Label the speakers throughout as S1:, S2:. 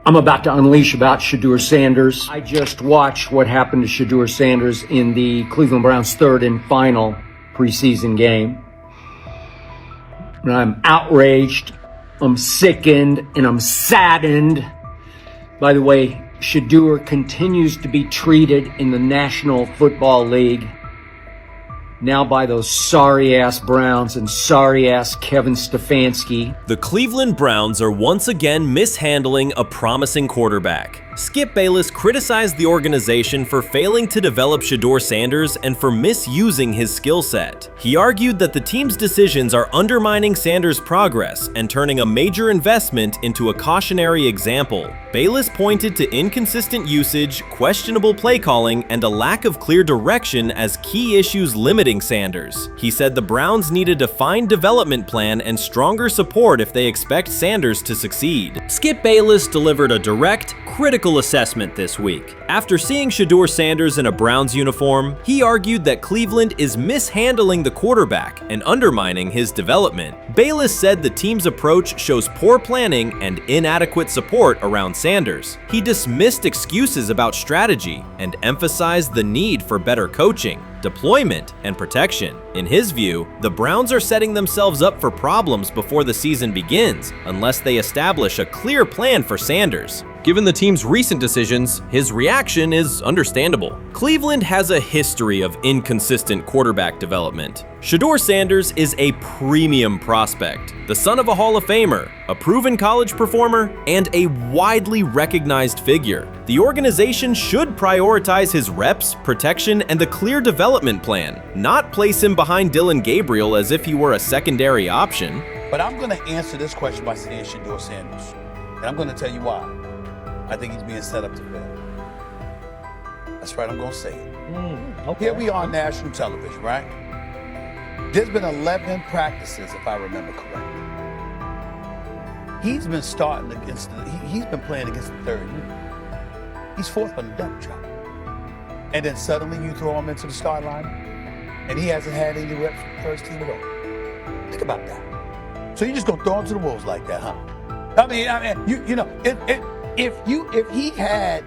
S1: I'm about to unleash about Shedeur Sanders. I just watched what happened to Shedeur Sanders in the Cleveland Browns' third and final preseason game. And I'm outraged, I'm sickened, and I'm saddened. By the way, Shedeur continues to be treated in the National Football League now by those sorry-ass Browns and sorry-ass Kevin Stefanski.
S2: The Cleveland Browns are once again mishandling a promising quarterback. Skip Bayless criticized the organization for failing to develop Shedeur Sanders and for misusing his skill set. He argued that the team's decisions are undermining Sanders' progress and turning a major investment into a cautionary example. Bayless pointed to inconsistent usage, questionable play calling, and a lack of clear direction as key issues limiting Sanders. He said the Browns need a defined development plan and stronger support if they expect Sanders to succeed. Skip Bayless delivered a direct, critical assessment this week. After seeing Shedeur Sanders in a Browns uniform, he argued that Cleveland is mishandling the quarterback and undermining his development. Bayless said the team's approach shows poor planning and inadequate support around Sanders. He dismissed excuses about strategy and emphasized the need for better coaching, deployment, and protection. In his view, the Browns are setting themselves up for problems before the season begins unless they establish a clear plan for Sanders. Given the team's recent decisions, his reaction is understandable. Cleveland has a history of inconsistent quarterback development. Shedeur Sanders is a premium prospect, the son of a Hall of Famer, a proven college performer, and a widely recognized figure. The organization should prioritize his reps, protection, and a clear development plan, not place him behind Dillon Gabriel as if he were a secondary option.
S3: But I'm going to answer this question by saying Shedeur Sanders, and I'm going to tell you why. I think he's being set up to fail. That's right, I'm going to say it. Okay. Here we are on national television, right? There's been 11 practices, if I remember correctly. He's been starting against he's been playing against the third unit. He's fourth on the depth chart. And then suddenly you throw him into the start line, and he hasn't had any reps for the first team at all. Think about that. So you're just going to throw him to the wolves like that, huh? I mean, you know, if he had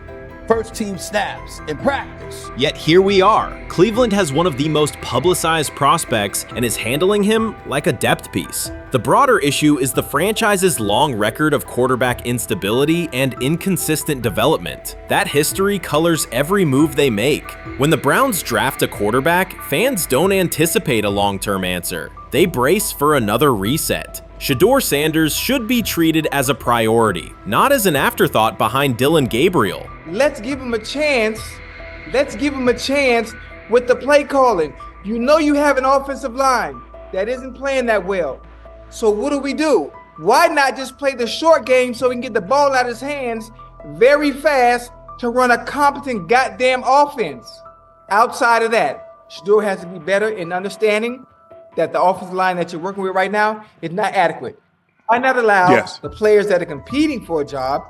S3: first team snaps in practice.
S2: Yet here we are. Cleveland has one of the most publicized prospects and is handling him like a depth piece. The broader issue is the franchise's long record of quarterback instability and inconsistent development. That history colors every move they make. When the Browns draft a quarterback, fans don't anticipate a long-term answer. They brace for another reset. Shedeur Sanders should be treated as a priority, not as an afterthought behind Dillon Gabriel.
S4: Let's give him a chance. Let's give him a chance with the play calling. You know you have an offensive line that isn't playing that well. So what do? Why not just play the short game so he can get the ball out of his hands very fast to run a competent goddamn offense? Outside of that, Shedeur has to be better in understanding that the offensive line that you're working with right now is not adequate. Why not allow the players that are competing for a job,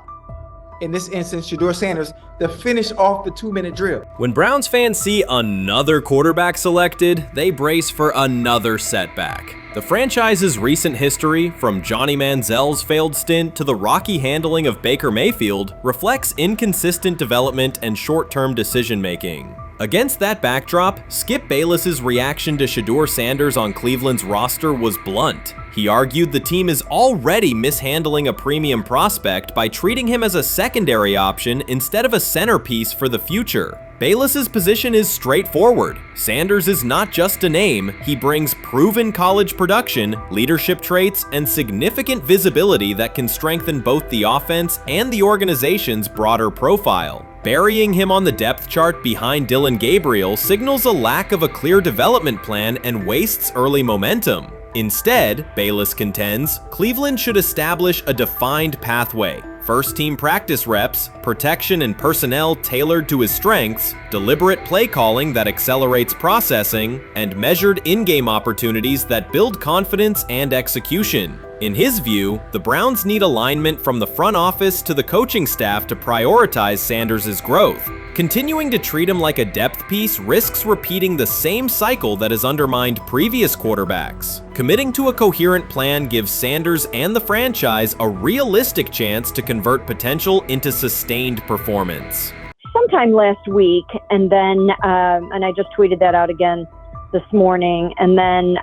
S4: in this instance, Shedeur Sanders, to finish off the 2-minute drill?
S2: When Browns fans see another quarterback selected, they brace for another setback. The franchise's recent history, from Johnny Manziel's failed stint to the rocky handling of Baker Mayfield, reflects inconsistent development and short-term decision-making. Against that backdrop, Skip Bayless's reaction to Shedeur Sanders on Cleveland's roster was blunt. He argued the team is already mishandling a premium prospect by treating him as a secondary option instead of a centerpiece for the future. Bayless's position is straightforward. Sanders is not just a name, he brings proven college production, leadership traits, and significant visibility that can strengthen both the offense and the organization's broader profile. Burying him on the depth chart behind Dillon Gabriel signals a lack of a clear development plan and wastes early momentum. Instead, Bayless contends, Cleveland should establish a defined pathway. First-team practice reps, protection and personnel tailored to his strengths, deliberate play calling that accelerates processing, and measured in-game opportunities that build confidence and execution. In his view, the Browns need alignment from the front office to the coaching staff to prioritize Sanders' growth. Continuing to treat him like a depth piece risks repeating the same cycle that has undermined previous quarterbacks. Committing to a coherent plan gives Sanders and the franchise a realistic chance to convert potential into sustained performance.
S5: Sometime last week, and then, and I just tweeted that out again this morning, and then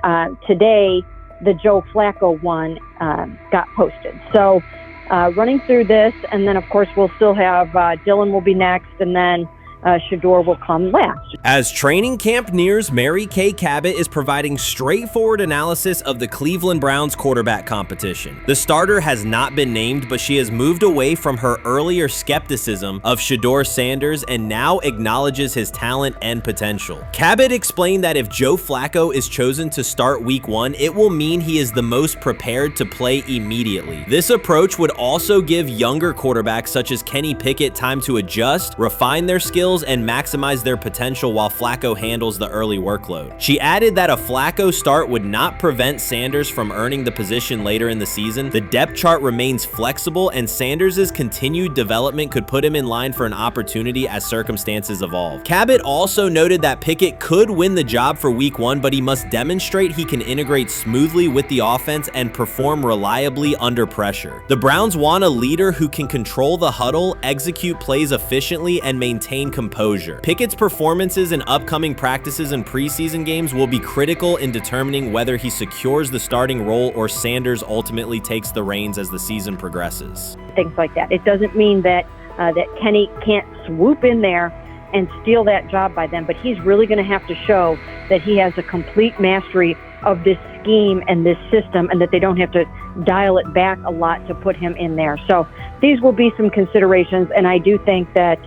S5: today, the Joe Flacco one got posted. So running through this, and then of course we'll still have Dylan will be next, and then Shedeur will come last.
S2: As training camp nears, Mary Kay Cabot is providing straightforward analysis of the Cleveland Browns quarterback competition. The starter has not been named, but she has moved away from her earlier skepticism of Shedeur Sanders and now acknowledges his talent and potential. Cabot explained that if Joe Flacco is chosen to start week 1, it will mean he is the most prepared to play immediately. This approach would also give younger quarterbacks such as Kenny Pickett time to adjust, refine their skills, and maximize their potential while Flacco handles the early workload. She added that a Flacco start would not prevent Sanders from earning the position later in the season. The depth chart remains flexible, and Sanders' continued development could put him in line for an opportunity as circumstances evolve. Cabot also noted that Pickett could win the job for week 1, but he must demonstrate he can integrate smoothly with the offense and perform reliably under pressure. The Browns want a leader who can control the huddle, execute plays efficiently, and maintain composure. Pickett's performances in upcoming practices and preseason games will be critical in determining whether he secures the starting role or Sanders ultimately takes the reins as the season progresses.
S5: Things like that. It doesn't mean that that Kenny can't swoop in there and steal that job by them, but he's really going to have to show that he has a complete mastery of this scheme and this system, and that they don't have to dial it back a lot to put him in there. So these will be some considerations, and I do think that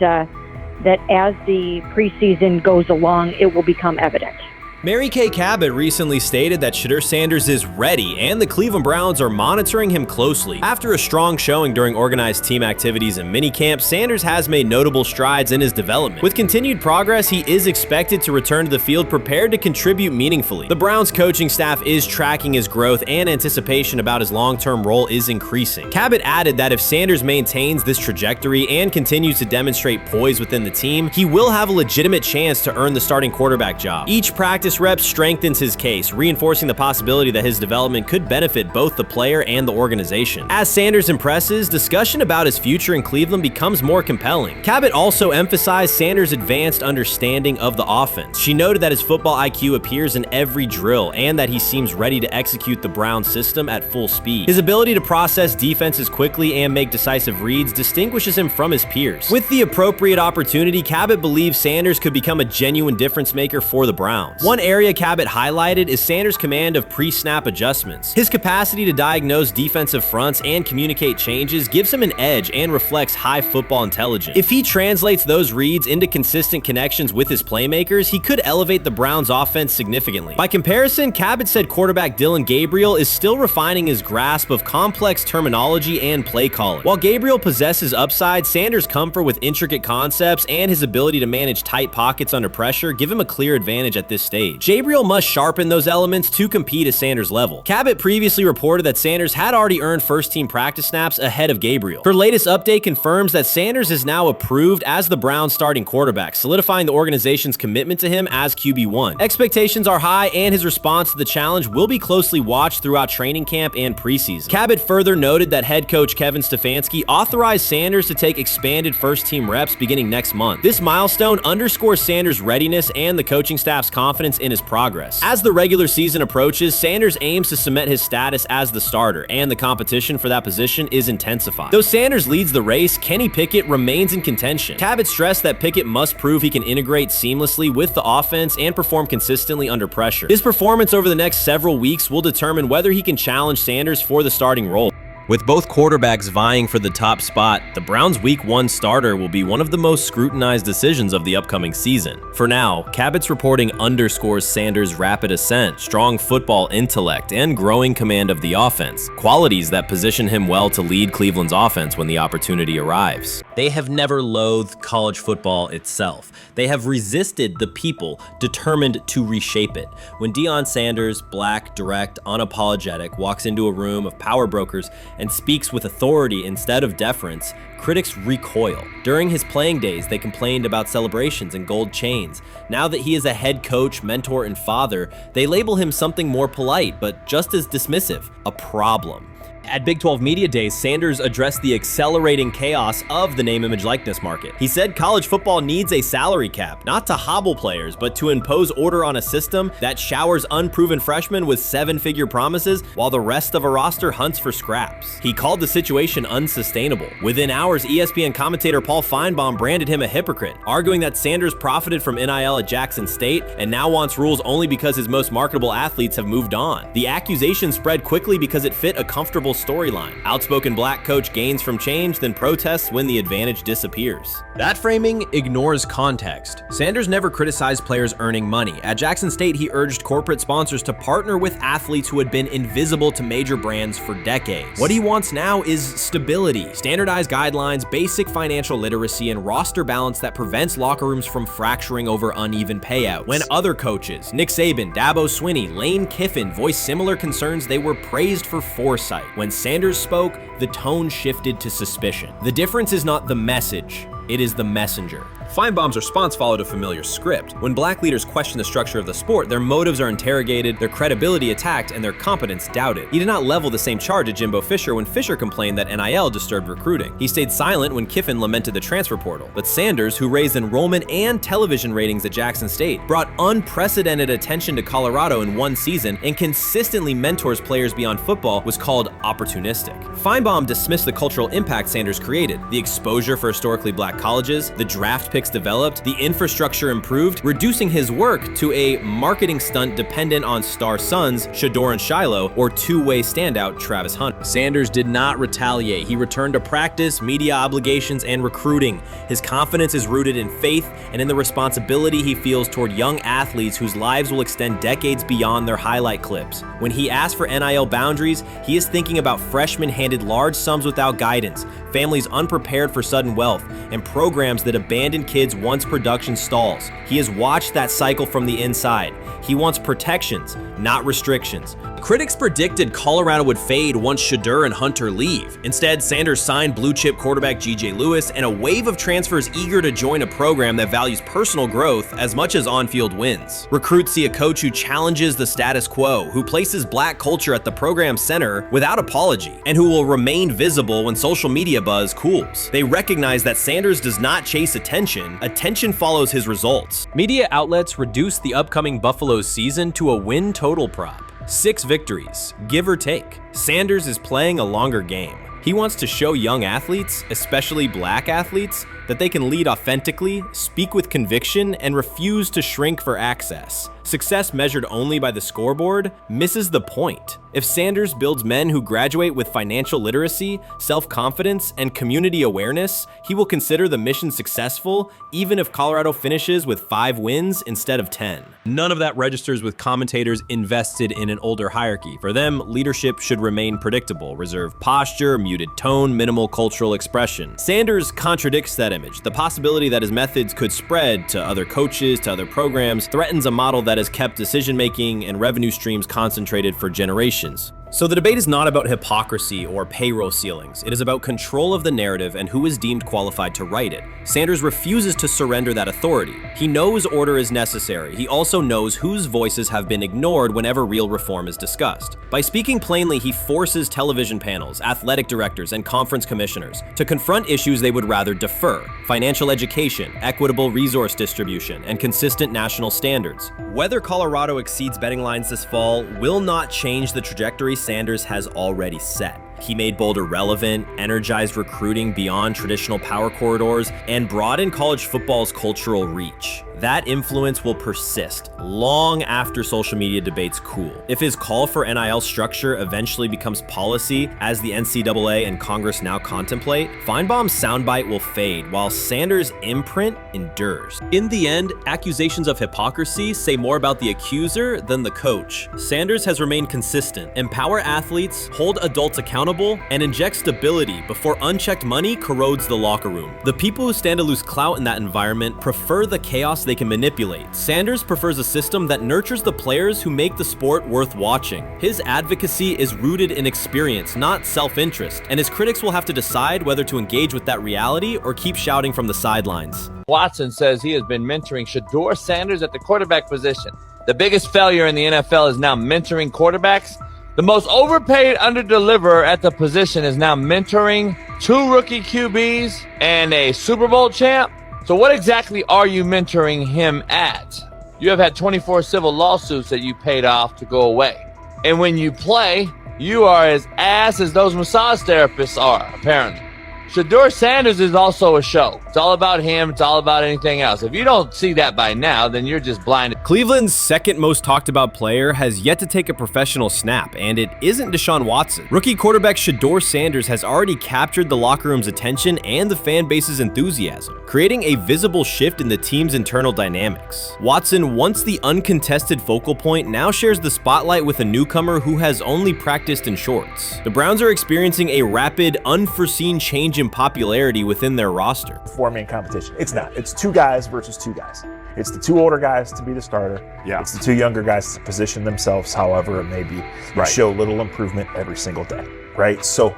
S5: that as the preseason goes along, it will become evident.
S2: Mary Kay Cabot recently stated that Shedeur Sanders is ready, and the Cleveland Browns are monitoring him closely. After a strong showing during organized team activities and minicamp, Sanders has made notable strides in his development. With continued progress, he is expected to return to the field prepared to contribute meaningfully. The Browns coaching staff is tracking his growth, and anticipation about his long-term role is increasing. Cabot added that if Sanders maintains this trajectory and continues to demonstrate poise within the team, he will have a legitimate chance to earn the starting quarterback job. Each practice rep strengthens his case, reinforcing the possibility that his development could benefit both the player and the organization. As Sanders impresses, discussion about his future in Cleveland becomes more compelling. Cabot also emphasized Sanders' advanced understanding of the offense. She noted that his football IQ appears in every drill and that he seems ready to execute the Browns system at full speed. His ability to process defenses quickly and make decisive reads distinguishes him from his peers. With the appropriate opportunity, Cabot believes Sanders could become a genuine difference maker for the Browns. One area Cabot highlighted is Sanders' command of pre-snap adjustments. His capacity to diagnose defensive fronts and communicate changes gives him an edge and reflects high football intelligence. If he translates those reads into consistent connections with his playmakers, he could elevate the Browns' offense significantly. By comparison, Cabot said quarterback Dillon Gabriel is still refining his grasp of complex terminology and play calling. While Gabriel possesses upside, Sanders' comfort with intricate concepts and his ability to manage tight pockets under pressure give him a clear advantage at this stage. Gabriel must sharpen those elements to compete at Sanders' level. Cabot previously reported that Sanders had already earned first-team practice snaps ahead of Gabriel. Her latest update confirms that Sanders is now approved as the Browns' starting quarterback, solidifying the organization's commitment to him as QB1. Expectations are high, and his response to the challenge will be closely watched throughout training camp and preseason. Cabot further noted that head coach Kevin Stefanski authorized Sanders to take expanded first-team reps beginning next month. This milestone underscores Sanders' readiness and the coaching staff's confidence in his progress. As the regular season approaches, Sanders aims to cement his status as the starter, and the competition for that position is intensified. Though Sanders leads the race, Kenny Pickett remains in contention. Cabot stressed that Pickett must prove he can integrate seamlessly with the offense and perform consistently under pressure. His performance over the next several weeks will determine whether he can challenge Sanders for the starting role. With both quarterbacks vying for the top spot, the Browns' Week 1 starter will be one of the most scrutinized decisions of the upcoming season. For now, Cabot's reporting underscores Sanders' rapid ascent, strong football intellect, and growing command of the offense, qualities that position him well to lead Cleveland's offense when the opportunity arrives. They have never loathed college football itself. They have resisted the people determined to reshape it. When Deion Sanders, black, direct, unapologetic, walks into a room of power brokers and speaks with authority instead of deference, critics recoil. During his playing days, they complained about celebrations and gold chains. Now that he is a head coach, mentor, and father, they label him something more polite, but just as dismissive, a problem. At Big 12 Media Days, Sanders addressed the accelerating chaos of the name, image, likeness market. He said college football needs a salary cap, not to hobble players, but to impose order on a system that showers unproven freshmen with seven-figure promises while the rest of a roster hunts for scraps. He called the situation unsustainable. Within hours, ESPN commentator Paul Feinbaum branded him a hypocrite, arguing that Sanders profited from NIL at Jackson State and now wants rules only because his most marketable athletes have moved on. The accusation spread quickly because it fit a comfortable storyline. Outspoken black coach gains from change, then protests when the advantage disappears. That framing ignores context. Sanders never criticized players earning money. At Jackson State, he urged corporate sponsors to partner with athletes who had been invisible to major brands for decades. What he wants now is stability, standardized guidelines, basic financial literacy, and roster balance that prevents locker rooms from fracturing over uneven payouts. When other coaches, Nick Saban, Dabo Swinney, Lane Kiffin, voiced similar concerns, they were praised for foresight. When Sanders spoke, the tone shifted to suspicion. The difference is not the message, it is the messenger. Feinbaum's response followed a familiar script. When black leaders question the structure of the sport, their motives are interrogated, their credibility attacked, and their competence doubted. He did not level the same charge at Jimbo Fisher when Fisher complained that NIL disturbed recruiting. He stayed silent when Kiffin lamented the transfer portal. But Sanders, who raised enrollment and television ratings at Jackson State, brought unprecedented attention to Colorado in one season and consistently mentors players beyond football, was called opportunistic. Feinbaum dismissed the cultural impact Sanders created, the exposure for historically black colleges, the draft picks developed, the infrastructure improved, reducing his work to a marketing stunt dependent on star sons Shedeur and Shiloh or two-way standout Travis Hunter. Sanders did not retaliate. He returned to practice, media obligations, and recruiting. His confidence is rooted in faith and in the responsibility he feels toward young athletes whose lives will extend decades beyond their highlight clips. When he asks for NIL boundaries, he is thinking about freshmen handed large sums without guidance, families unprepared for sudden wealth, and programs that abandon kids once production stalls. He has watched that cycle from the inside. He wants protections, not restrictions. Critics predicted Colorado would fade once Shedeur and Hunter leave. Instead, Sanders signed blue-chip quarterback G.J. Lewis and a wave of transfers eager to join a program that values personal growth as much as on-field wins. Recruits see a coach who challenges the status quo, who places black culture at the program's center without apology, and who will remain visible when social media buzz cools. They recognize that Sanders does not chase attention. Attention follows his results. Media outlets reduced the upcoming Buffalo season to a win total prop. 6 victories, give or take. Sanders is playing a longer game. He wants to show young athletes, especially black athletes, that they can lead authentically, speak with conviction, and refuse to shrink for access. Success measured only by the scoreboard misses the point. If Sanders builds men who graduate with financial literacy, self-confidence, and community awareness, he will consider the mission successful, even if Colorado finishes with 5 wins instead of 10. None of that registers with commentators invested in an older hierarchy. For them, leadership should remain predictable, reserved posture, muted tone, minimal cultural expression. Sanders contradicts that image. The possibility that his methods could spread to other coaches, to other programs, threatens a model that has kept decision-making and revenue streams concentrated for generations. So the debate is not about hypocrisy or payroll ceilings. It is about control of the narrative and who is deemed qualified to write it. Sanders refuses to surrender that authority. He knows order is necessary. He also knows whose voices have been ignored whenever real reform is discussed. By speaking plainly, he forces television panels, athletic directors, and conference commissioners to confront issues they would rather defer: financial education, equitable resource distribution, and consistent national standards. Whether Colorado exceeds betting lines this fall will not change the trajectory Sanders has already set. He made Boulder relevant, energized recruiting beyond traditional power corridors, and broadened college football's cultural reach. that influence will persist long after social media debates cool. If his call for NIL structure eventually becomes policy, as the NCAA and Congress now contemplate, Feinbaum's soundbite will fade while Sanders' imprint endures. In the end, accusations of hypocrisy say more about the accuser than the coach. Sanders has remained consistent, empower athletes, hold adults accountable, and inject stability before unchecked money corrodes the locker room. The people who stand to lose clout in that environment prefer the chaos they can manipulate. Sanders prefers a system that nurtures the players who make the sport worth watching. His advocacy is rooted in experience, not self-interest, and his critics will have to decide whether to engage with that reality or keep shouting from the sidelines.
S6: Watson says he has been mentoring Shedeur Sanders at the quarterback position. The biggest failure in the NFL is now mentoring quarterbacks. The most overpaid underdeliverer at the position is now mentoring 2 rookie QBs and a Super Bowl champ. So what exactly are you mentoring him at? You have had 24 civil lawsuits that you paid off to go away. And when you play, you are as ass as those massage therapists are, apparently. Shedeur Sanders is also a show. It's all about him. It's all about anything else. If you don't see that by now, then you're just blinded.
S2: Cleveland's second most talked about player has yet to take a professional snap, and it isn't Deshaun Watson. Rookie quarterback Shedeur Sanders has already captured the locker room's attention and the fan base's enthusiasm, creating a visible shift in the team's internal dynamics. Watson, once the uncontested focal point, now shares the spotlight with a newcomer who has only practiced in shorts. The Browns are experiencing a rapid, unforeseen change in popularity within their roster.
S7: 4-man competition. It's not. It's 2 guys versus 2 guys. It's the 2 older guys to be the starter.
S8: Yeah.
S7: It's the 2 younger guys to position themselves however it may be.
S8: Right.
S7: Show little improvement every single day, right? So,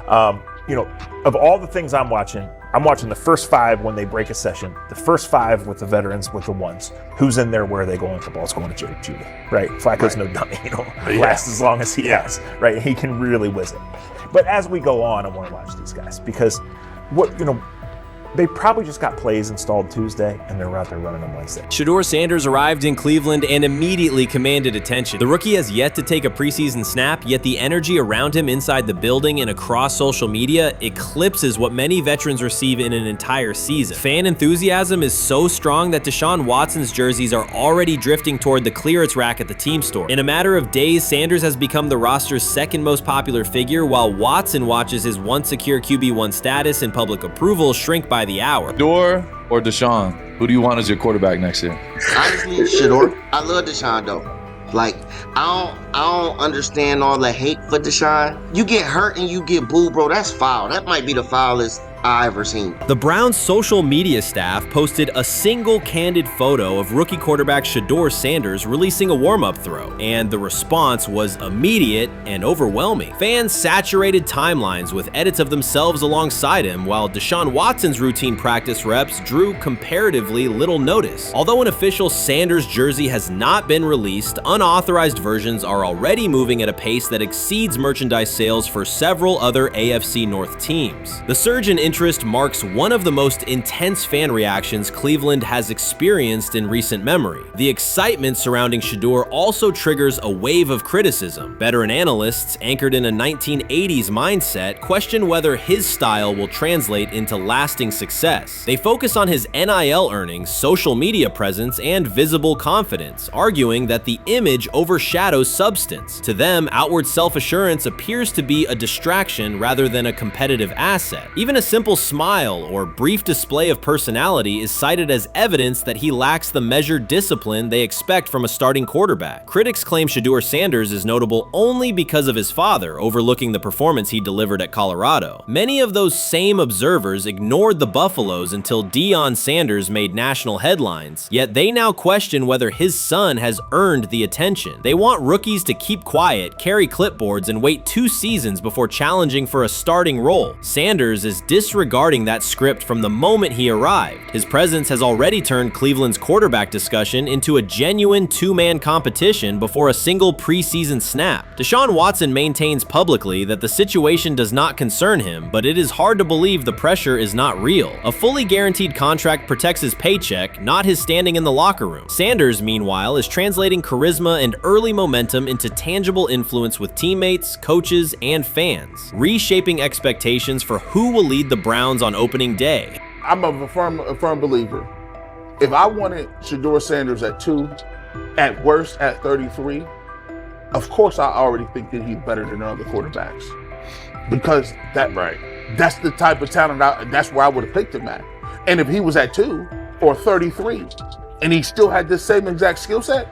S7: of all the things I'm watching the first 5 when they break a session, the first 5 with the veterans, with the ones. Who's in there? Where are they going? The ball's going to Jerry Judy, right? Flacco's no dummy, lasts as long as he has, right? He can really whiz it. But as we go on, I want to watch these guys because they probably just got plays installed Tuesday and they're out there running on Wednesday.
S2: Shedeur Sanders arrived in Cleveland and immediately commanded attention. The rookie has yet to take a preseason snap, yet the energy around him inside the building and across social media eclipses what many veterans receive in an entire season. Fan enthusiasm is so strong that Deshaun Watson's jerseys are already drifting toward the clearance rack at the team store. In a matter of days, Sanders has become the roster's second most popular figure, while Watson watches his once secure QB1 status and public approval shrink by the hour.
S9: Shedeur or Deshaun? Who do you want as your quarterback next year?
S10: Honestly, Shedeur. I love Deshaun though. Like, I don't understand all the hate for Deshaun. You get hurt and you get booed, bro. That's foul. That might be the foulest I ever seen.
S2: The Browns' social media staff posted a single candid photo of rookie quarterback Shedeur Sanders releasing a warm-up throw, and the response was immediate and overwhelming. Fans saturated timelines with edits of themselves alongside him, while Deshaun Watson's routine practice reps drew comparatively little notice. Although an official Sanders jersey has not been released, unauthorized versions are already moving at a pace that exceeds merchandise sales for several other AFC North teams. The surge in interest marks one of the most intense fan reactions Cleveland has experienced in recent memory. The excitement surrounding Shedeur also triggers a wave of criticism. Veteran analysts, anchored in a 1980s mindset, question whether his style will translate into lasting success. They focus on his NIL earnings, social media presence, and visible confidence, arguing that the image overshadows substance. To them, outward self-assurance appears to be a distraction rather than a competitive asset. Even a simple smile or brief display of personality is cited as evidence that he lacks the measured discipline they expect from a starting quarterback. Critics claim Shedeur Sanders is notable only because of his father, overlooking the performance he delivered at Colorado. Many of those same observers ignored the Buffaloes until Deion Sanders made national headlines, yet they now question whether his son has earned the attention. They want rookies to keep quiet, carry clipboards, and wait 2 seasons before challenging for a starting role. Sanders is disregarding that script from the moment he arrived. His presence has already turned Cleveland's quarterback discussion into a genuine 2-man competition before a single preseason snap. Deshaun Watson maintains publicly that the situation does not concern him, but it is hard to believe the pressure is not real. A fully guaranteed contract protects his paycheck, not his standing in the locker room. Sanders, meanwhile, is translating charisma and early momentum into tangible influence with teammates, coaches, and fans, reshaping expectations for who will lead the Browns on opening day.
S11: I'm a firm believer.
S8: if I wanted Shedeur Sanders at 2, at worst at 33, of course I already think that he's better than the other quarterbacks. Because that's the type of talent, that's where I would have picked him at. And if he was at 2 or 33 and he still had this same exact skill set,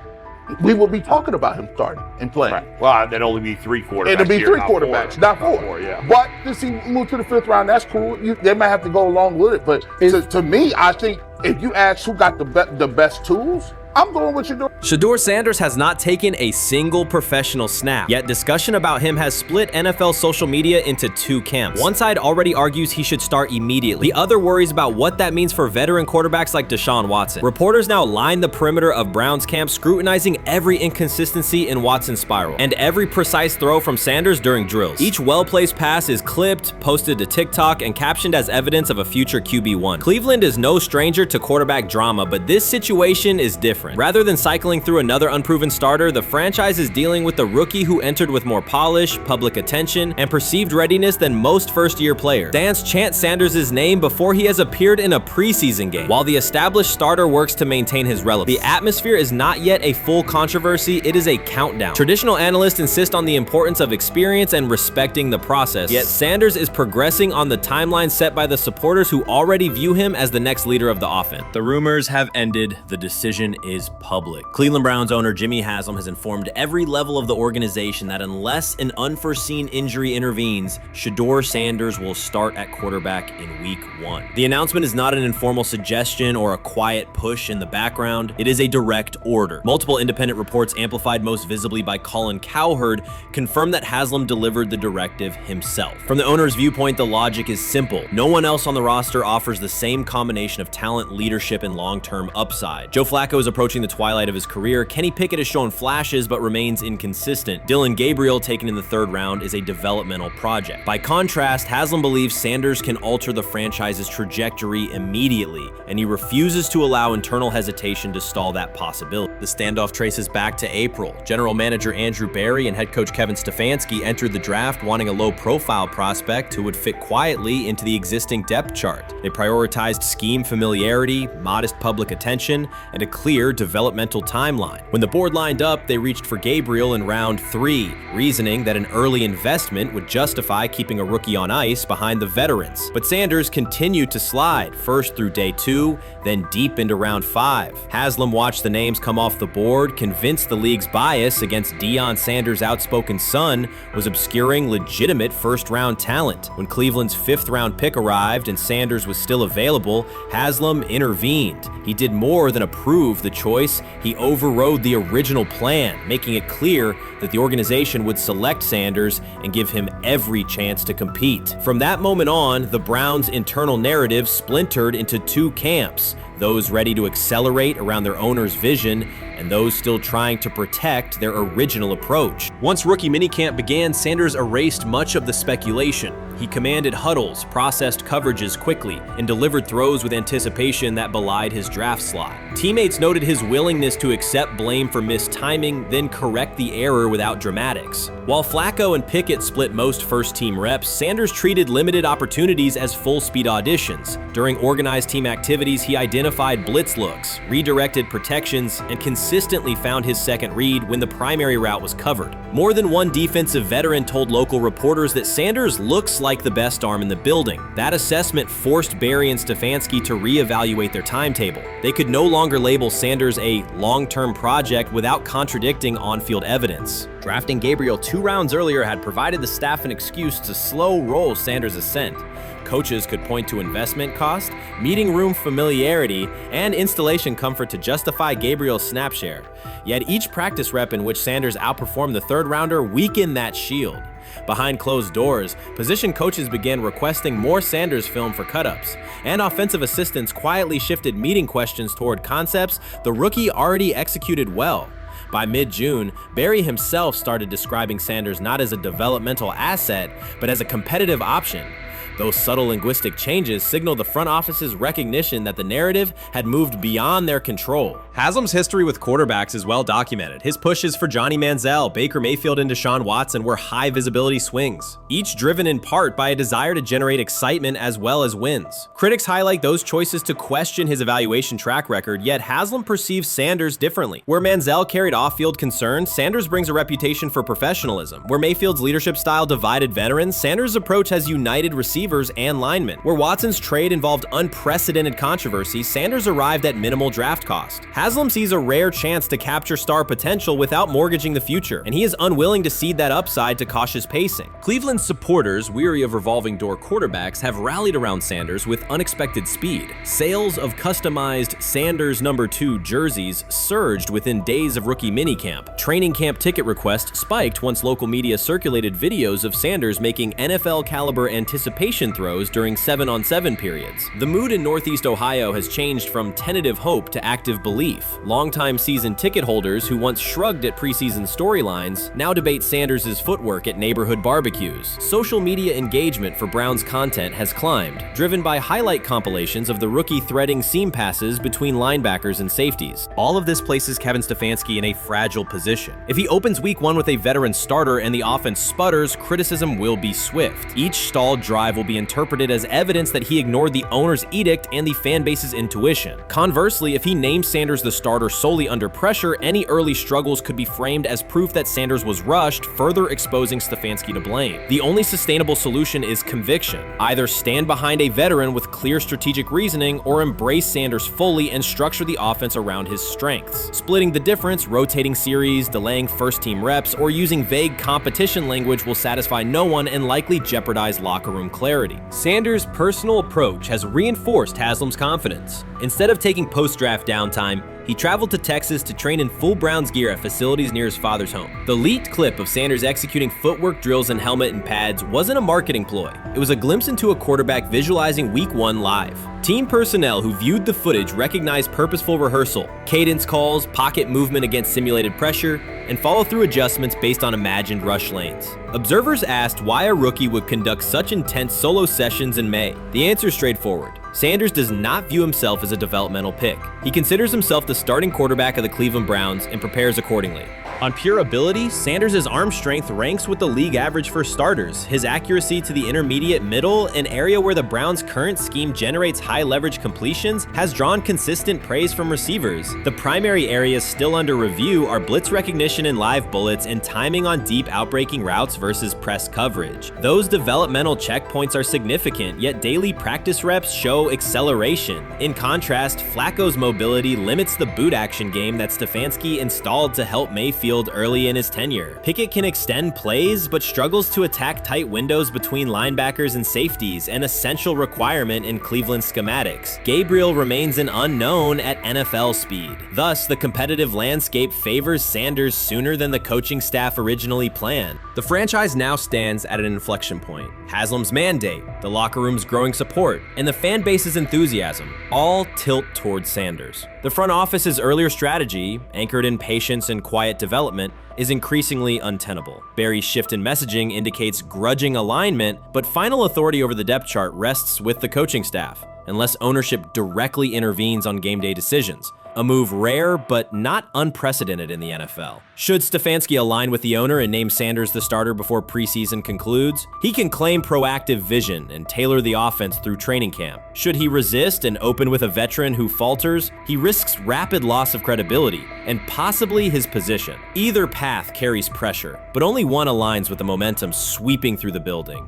S8: we would be talking about him starting and playing.
S11: Right. Well, that'd only be 3 quarterbacks.
S8: It'd be
S11: here,
S8: 3 quarterbacks, not 4.
S11: Yeah.
S8: But since he moved to the 5th round, that's cool. They might have to go along with it. But to me, I think if you ask who got the best tools, I'm going with Shedeur.
S2: Shedeur Sanders has not taken a single professional snap, yet discussion about him has split NFL social media into 2 camps. One side already argues he should start immediately. The other worries about what that means for veteran quarterbacks like Deshaun Watson. Reporters now line the perimeter of Browns camp, scrutinizing every inconsistency in Watson's spiral and every precise throw from Sanders during drills. Each well-placed pass is clipped, posted to TikTok, and captioned as evidence of a future QB1. Cleveland is no stranger to quarterback drama, but this situation is different. Rather than cycling through another unproven starter, the franchise is dealing with a rookie who entered with more polish, public attention, and perceived readiness than most first-year players. Fans chant Sanders' name before he has appeared in a preseason game, while the established starter works to maintain his relevance. The atmosphere is not yet a full controversy, it is a countdown. Traditional analysts insist on the importance of experience and respecting the process, yet Sanders is progressing on the timeline set by the supporters who already view him as the next leader of the offense. The rumors have ended, the decision is public. Cleveland Browns owner Jimmy Haslam has informed every level of the organization that unless an unforeseen injury intervenes, Shedeur Sanders will start at quarterback in week 1. The announcement is not an informal suggestion or a quiet push in the background. It is a direct order. Multiple independent reports, amplified most visibly by Colin Cowherd, confirm that Haslam delivered the directive himself. From the owner's viewpoint, the logic is simple. No one else on the roster offers the same combination of talent, leadership, and long-term upside. Joe Flacco is approaching the twilight of his career. Kenny Pickett has shown flashes but remains inconsistent. Dylan Gabriel, taken in the 3rd round, is a developmental project. By contrast, Haslam believes Sanders can alter the franchise's trajectory immediately, and he refuses to allow internal hesitation to stall that possibility. The standoff traces back to April. General manager Andrew Berry and head coach Kevin Stefanski entered the draft wanting a low-profile prospect who would fit quietly into the existing depth chart. They prioritized scheme familiarity, modest public attention, and a clear developmental timeline. When the board lined up, they reached for Gabriel in round 3, reasoning that an early investment would justify keeping a rookie on ice behind the veterans. But Sanders continued to slide, first through day 2, then deep into round 5. Haslam watched the names come off the board, convinced the league's bias against Deion Sanders' outspoken son was obscuring legitimate first-round talent. When Cleveland's 5th-round pick arrived and Sanders was still available, Haslam intervened. He did more than approve the choice, he overrode the original plan, making it clear that the organization would select Sanders and give him every chance to compete. From that moment on, the Browns' internal narrative splintered into 2 camps, those ready to accelerate around their owner's vision and those still trying to protect their original approach. Once rookie minicamp began, Sanders erased much of the speculation. He commanded huddles, processed coverages quickly, and delivered throws with anticipation that belied his draft slot. Teammates noted his willingness to accept blame for missed timing, then correct the error without dramatics. While Flacco and Pickett split most first-team reps, Sanders treated limited opportunities as full-speed auditions. During organized team activities, he identified blitz looks, redirected protections, and consistently found his second read when the primary route was covered. More than one defensive veteran told local reporters that Sanders looks like the best arm in the building. That assessment forced Berry and Stefanski to reevaluate their timetable. They could no longer label Sanders a long-term project without contradicting on-field evidence. Drafting Gabriel 2 rounds earlier had provided the staff an excuse to slow roll Sanders' ascent. Coaches could point to investment cost, meeting room familiarity, and installation comfort to justify Gabriel's snap share. Yet each practice rep in which Sanders outperformed the 3rd rounder weakened that shield. Behind closed doors, position coaches began requesting more Sanders film for cut-ups, and offensive assistants quietly shifted meeting questions toward concepts the rookie already executed well. By mid-June, Berry himself started describing Sanders not as a developmental asset, but as a competitive option. Those subtle linguistic changes signal the front office's recognition that the narrative had moved beyond their control. Haslam's history with quarterbacks is well documented. His pushes for Johnny Manziel, Baker Mayfield, and Deshaun Watson were high visibility swings, each driven in part by a desire to generate excitement as well as wins. Critics highlight those choices to question his evaluation track record, yet Haslam perceives Sanders differently. Where Manziel carried off-field concerns, Sanders brings a reputation for professionalism. Where Mayfield's leadership style divided veterans, Sanders' approach has united receivers and linemen. Where Watson's trade involved unprecedented controversy, Sanders arrived at minimal draft cost. Haslam sees a rare chance to capture star potential without mortgaging the future, and he is unwilling to cede that upside to cautious pacing. Cleveland's supporters, weary of revolving door quarterbacks, have rallied around Sanders with unexpected speed. Sales of customized Sanders number 2 jerseys surged within days of rookie minicamp. Training camp ticket requests spiked once local media circulated videos of Sanders making NFL-caliber anticipation throws during 7-on-7 periods. The mood in Northeast Ohio has changed from tentative hope to active belief. Longtime season ticket holders who once shrugged at preseason storylines now debate Sanders' footwork at neighborhood barbecues. Social media engagement for Brown's content has climbed, driven by highlight compilations of the rookie threading seam passes between linebackers and safeties. All of this places Kevin Stefanski in a fragile position. If he opens week 1 with a veteran starter and the offense sputters, criticism will be swift. Each stalled drive will be interpreted as evidence that he ignored the owner's edict and the fan base's intuition. Conversely, if he names Sanders the starter solely under pressure, any early struggles could be framed as proof that Sanders was rushed, further exposing Stefanski to blame. The only sustainable solution is conviction. Either stand behind a veteran with clear strategic reasoning or embrace Sanders fully and structure the offense around his strengths. Splitting the difference, rotating series, delaying first-team reps, or using vague competition language will satisfy no one and likely jeopardize locker room clarity. Sanders' personal approach has reinforced Haslam's confidence. Instead of taking post-draft downtime, he traveled to Texas to train in full Browns gear at facilities near his father's home. The leaked clip of Sanders executing footwork drills in helmet and pads wasn't a marketing ploy. It was a glimpse into a quarterback visualizing Week 1 live. Team personnel who viewed the footage recognized purposeful rehearsal, cadence calls, pocket movement against simulated pressure, and follow-through adjustments based on imagined rush lanes. Observers asked why a rookie would conduct such intense solo sessions in May. The answer is straightforward. Sanders does not view himself as a developmental pick. He considers himself the starting quarterback of the Cleveland Browns and prepares accordingly. On pure ability, Sanders' arm strength ranks with the league average for starters. His accuracy to the intermediate middle, an area where the Browns' current scheme generates high leverage completions, has drawn consistent praise from receivers. The primary areas still under review are blitz recognition and live bullets and timing on deep outbreaking routes versus press coverage. Those developmental checkpoints are significant, yet daily practice reps show acceleration. In contrast, Flacco's mobility limits the boot action game that Stefanski installed to help Mayfield early in his tenure. Pickett can extend plays, but struggles to attack tight windows between linebackers and safeties, an essential requirement in Cleveland schematics. Gabriel remains an unknown at NFL speed. Thus, the competitive landscape favors Sanders sooner than the coaching staff originally planned. The franchise now stands at an inflection point. Haslam's mandate, the locker room's growing support, and the fan base's enthusiasm all tilt towards Sanders. The front office's earlier strategy, anchored in patience and quiet development, is increasingly untenable. Barry's shift in messaging indicates grudging alignment, but final authority over the depth chart rests with the coaching staff, unless ownership directly intervenes on game day decisions. A move rare but not unprecedented in the NFL. Should Stefanski align with the owner and name Sanders the starter before preseason concludes, he can claim proactive vision and tailor the offense through training camp. Should he resist and open with a veteran who falters, he risks rapid loss of credibility and possibly his position. Either path carries pressure, but only one aligns with the momentum sweeping through the building.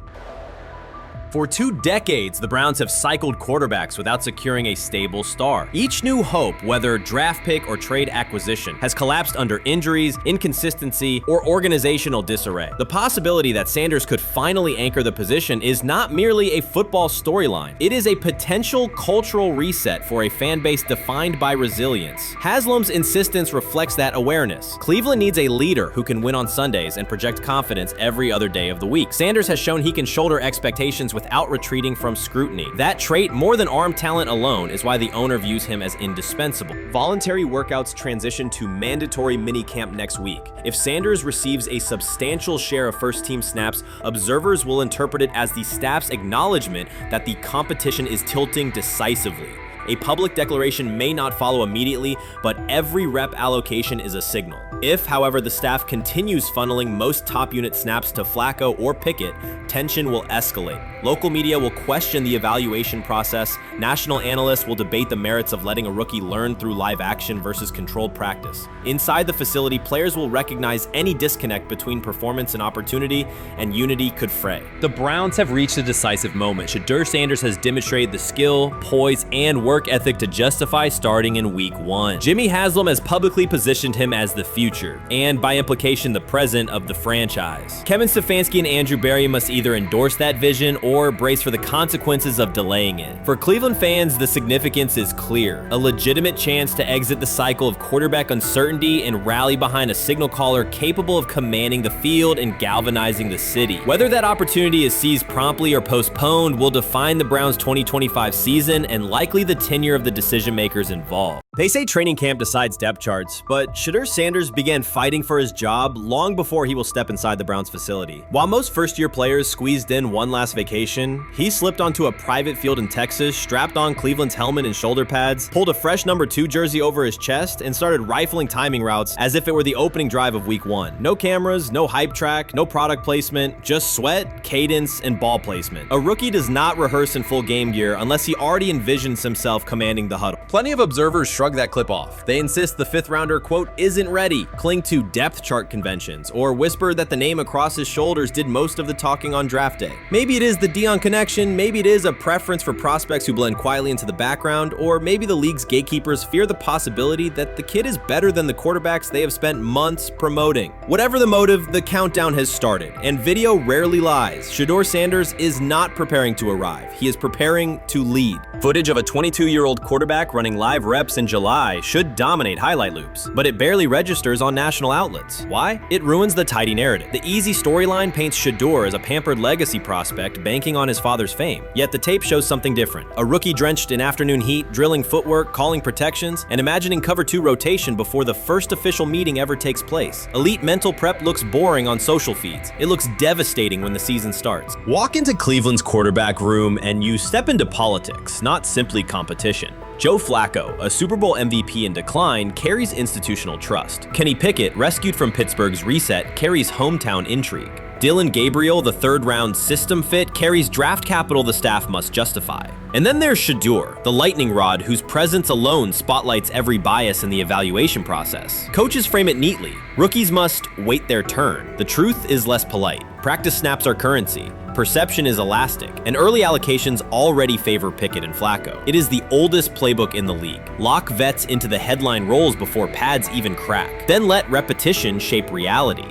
S2: For 2 decades, the Browns have cycled quarterbacks without securing a stable star. Each new hope, whether draft pick or trade acquisition, has collapsed under injuries, inconsistency, or organizational disarray. The possibility that Sanders could finally anchor the position is not merely a football storyline. It is a potential cultural reset for a fan base defined by resilience. Haslam's insistence reflects that awareness. Cleveland needs a leader who can win on Sundays and project confidence every other day of the week. Sanders has shown he can shoulder expectations without retreating from scrutiny. That trait, more than arm talent alone, is why the owner views him as indispensable. Voluntary workouts transition to mandatory minicamp next week. If Sanders receives a substantial share of first-team snaps, observers will interpret it as the staff's acknowledgement that the competition is tilting decisively. A public declaration may not follow immediately, but every rep allocation is a signal. If, however, the staff continues funneling most top unit snaps to Flacco or Pickett, tension will escalate. Local media will question the evaluation process. National analysts will debate the merits of letting a rookie learn through live action versus controlled practice. Inside the facility, players will recognize any disconnect between performance and opportunity, and unity could fray. The Browns have reached a decisive moment. Shedeur Sanders has demonstrated the skill, poise, and work ethic to justify starting in Week 1. Jimmy Haslam has publicly positioned him as the future, and by implication, the present of the franchise. Kevin Stefanski and Andrew Berry must either endorse that vision or brace for the consequences of delaying it. For Cleveland fans, the significance is clear. A legitimate chance to exit the cycle of quarterback uncertainty and rally behind a signal caller capable of commanding the field and galvanizing the city. Whether that opportunity is seized promptly or postponed will define the Browns' 2025 season and likely the tenure of the decision makers involved. They say training camp decides depth charts, but Shedeur Sanders began fighting for his job long before he will step inside the Browns facility. While most first-year players squeezed in one last vacation, he slipped onto a private field in Texas, strapped on Cleveland's helmet and shoulder pads, pulled a fresh number 2 jersey over his chest, and started rifling timing routes as if it were the opening drive of Week 1. No cameras, no hype track, no product placement, just sweat, cadence, and ball placement. A rookie does not rehearse in full game gear unless he already envisions himself commanding the huddle. Plenty of observers shrug that clip off. They insist the 5th rounder, quote, isn't ready, cling to depth chart conventions, or whisper that the name across his shoulders did most of the talking on draft day. Maybe it is the Dion connection, maybe it is a preference for prospects who blend quietly into the background, or maybe the league's gatekeepers fear the possibility that the kid is better than the quarterbacks they have spent months promoting. Whatever the motive, the countdown has started, and video rarely lies. Shedeur Sanders is not preparing to arrive. He is preparing to lead. Footage of a 22-year-old quarterback running live reps in July should dominate highlight loops, but it barely registers on national outlets. Why? It ruins the tidy narrative. The easy storyline paints Shedeur as a pampered legacy prospect banking on his father's fame. Yet the tape shows something different. A rookie drenched in afternoon heat, drilling footwork, calling protections, and imagining cover 2 rotation before the first official meeting ever takes place. Elite mental prep looks boring on social feeds. It looks devastating when the season starts. Walk into Cleveland's quarterback room and you step into politics, not simply competition. Joe Flacco, a Super Bowl MVP in decline, carries institutional trust. Kenny Pickett, rescued from Pittsburgh's reset, carries hometown intrigue. Dylan Gabriel, the 3rd-round system fit, carries draft capital the staff must justify. And then there's Shedeur, the lightning rod whose presence alone spotlights every bias in the evaluation process. Coaches frame it neatly. Rookies must wait their turn. The truth is less polite. Practice snaps are currency. Perception is elastic, and early allocations already favor Pickett and Flacco. It is the oldest playbook in the league. Lock vets into the headline roles before pads even crack. Then let repetition shape reality.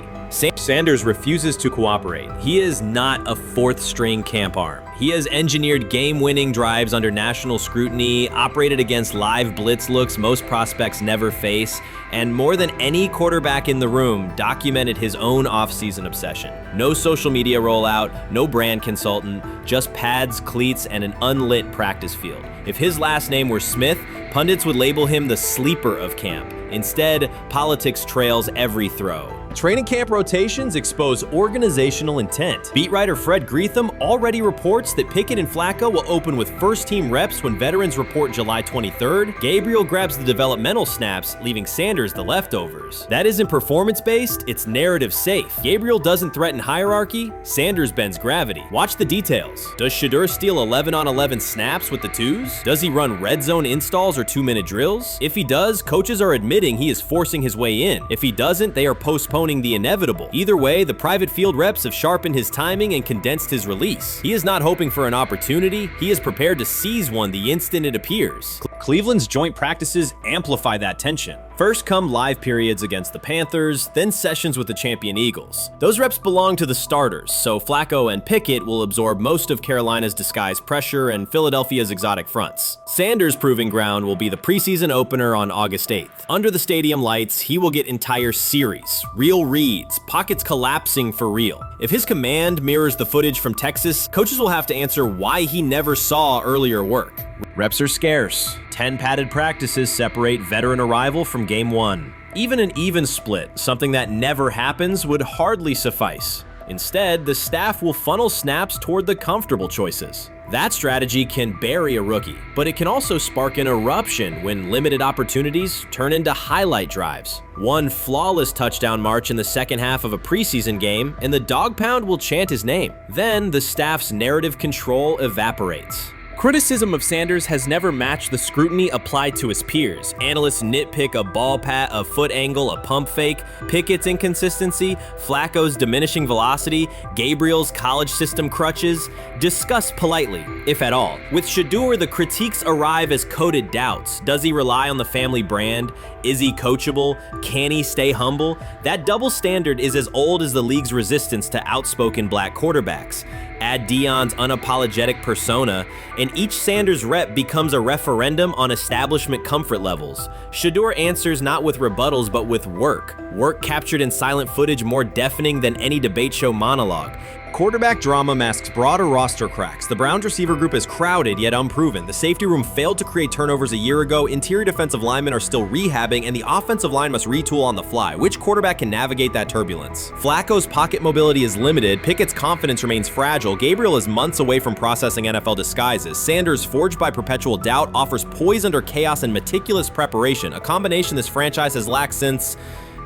S2: Sanders refuses to cooperate. He is not a 4th-string camp arm. He has engineered game-winning drives under national scrutiny, operated against live blitz looks most prospects never face, and more than any quarterback in the room, documented his own off-season obsession. No social media rollout, no brand consultant, just pads, cleats, and an unlit practice field. If his last name were Smith, pundits would label him the sleeper of camp. Instead, politics trails every throw. Training camp rotations expose organizational intent. Beat writer Fred Greetham already reports that Pickett and Flacco will open with first-team reps when veterans report July 23rd. Gabriel grabs the developmental snaps, leaving Sanders the leftovers. That isn't performance-based, it's narrative-safe. Gabriel doesn't threaten hierarchy, Sanders bends gravity. Watch the details. Does Shedeur steal 11-on-11 snaps with the 2s? Does he run red zone installs or 2-minute drills? If he does, coaches are admitting he is forcing his way in. If he doesn't, they are postponing the inevitable. Either way, the private field reps have sharpened his timing and condensed his release. He is not hoping for an opportunity, he is prepared to seize one the instant it appears. Cleveland's joint practices amplify that tension. First come live periods against the Panthers, then sessions with the champion Eagles. Those reps belong to the starters, so Flacco and Pickett will absorb most of Carolina's disguised pressure and Philadelphia's exotic fronts. Sanders' proving ground will be the preseason opener on August 8th. Under the stadium lights, he will get entire series, real reads, pockets collapsing for real. If his command mirrors the footage from Texas, coaches will have to answer why he never saw earlier work. Reps are scarce. 10 padded practices separate veteran arrival from game 1. Even an even split, something that never happens, would hardly suffice. Instead, the staff will funnel snaps toward the comfortable choices. That strategy can bury a rookie, but it can also spark an eruption when limited opportunities turn into highlight drives. One flawless touchdown march in the second half of a preseason game, and the dog pound will chant his name. Then the staff's narrative control evaporates.
S12: Criticism of Sanders has never matched the scrutiny applied to his peers. Analysts nitpick a ball pat, a foot angle, a pump fake, Pickett's inconsistency, Flacco's diminishing velocity, Gabriel's college system crutches. Discuss politely, if at all. With Shedeur, the critiques arrive as coded doubts. Does he rely on the family brand? Is he coachable? Can he stay humble? That double standard is as old as the league's resistance to outspoken black quarterbacks. Add Deion's unapologetic persona, and each Sanders rep becomes a referendum on establishment comfort levels. Shedeur answers not with rebuttals, but with work. Work captured in silent footage more deafening than any debate show monologue.
S2: Quarterback drama masks broader roster cracks. The Browns receiver group is crowded yet unproven. The safety room failed to create turnovers a year ago. Interior defensive linemen are still rehabbing, and the offensive line must retool on the fly. Which quarterback can navigate that turbulence? Flacco's pocket mobility is limited. Pickett's confidence remains fragile. Gabriel is months away from processing NFL disguises. Sanders, forged by perpetual doubt, offers poise under chaos and meticulous preparation, a combination this franchise has lacked since,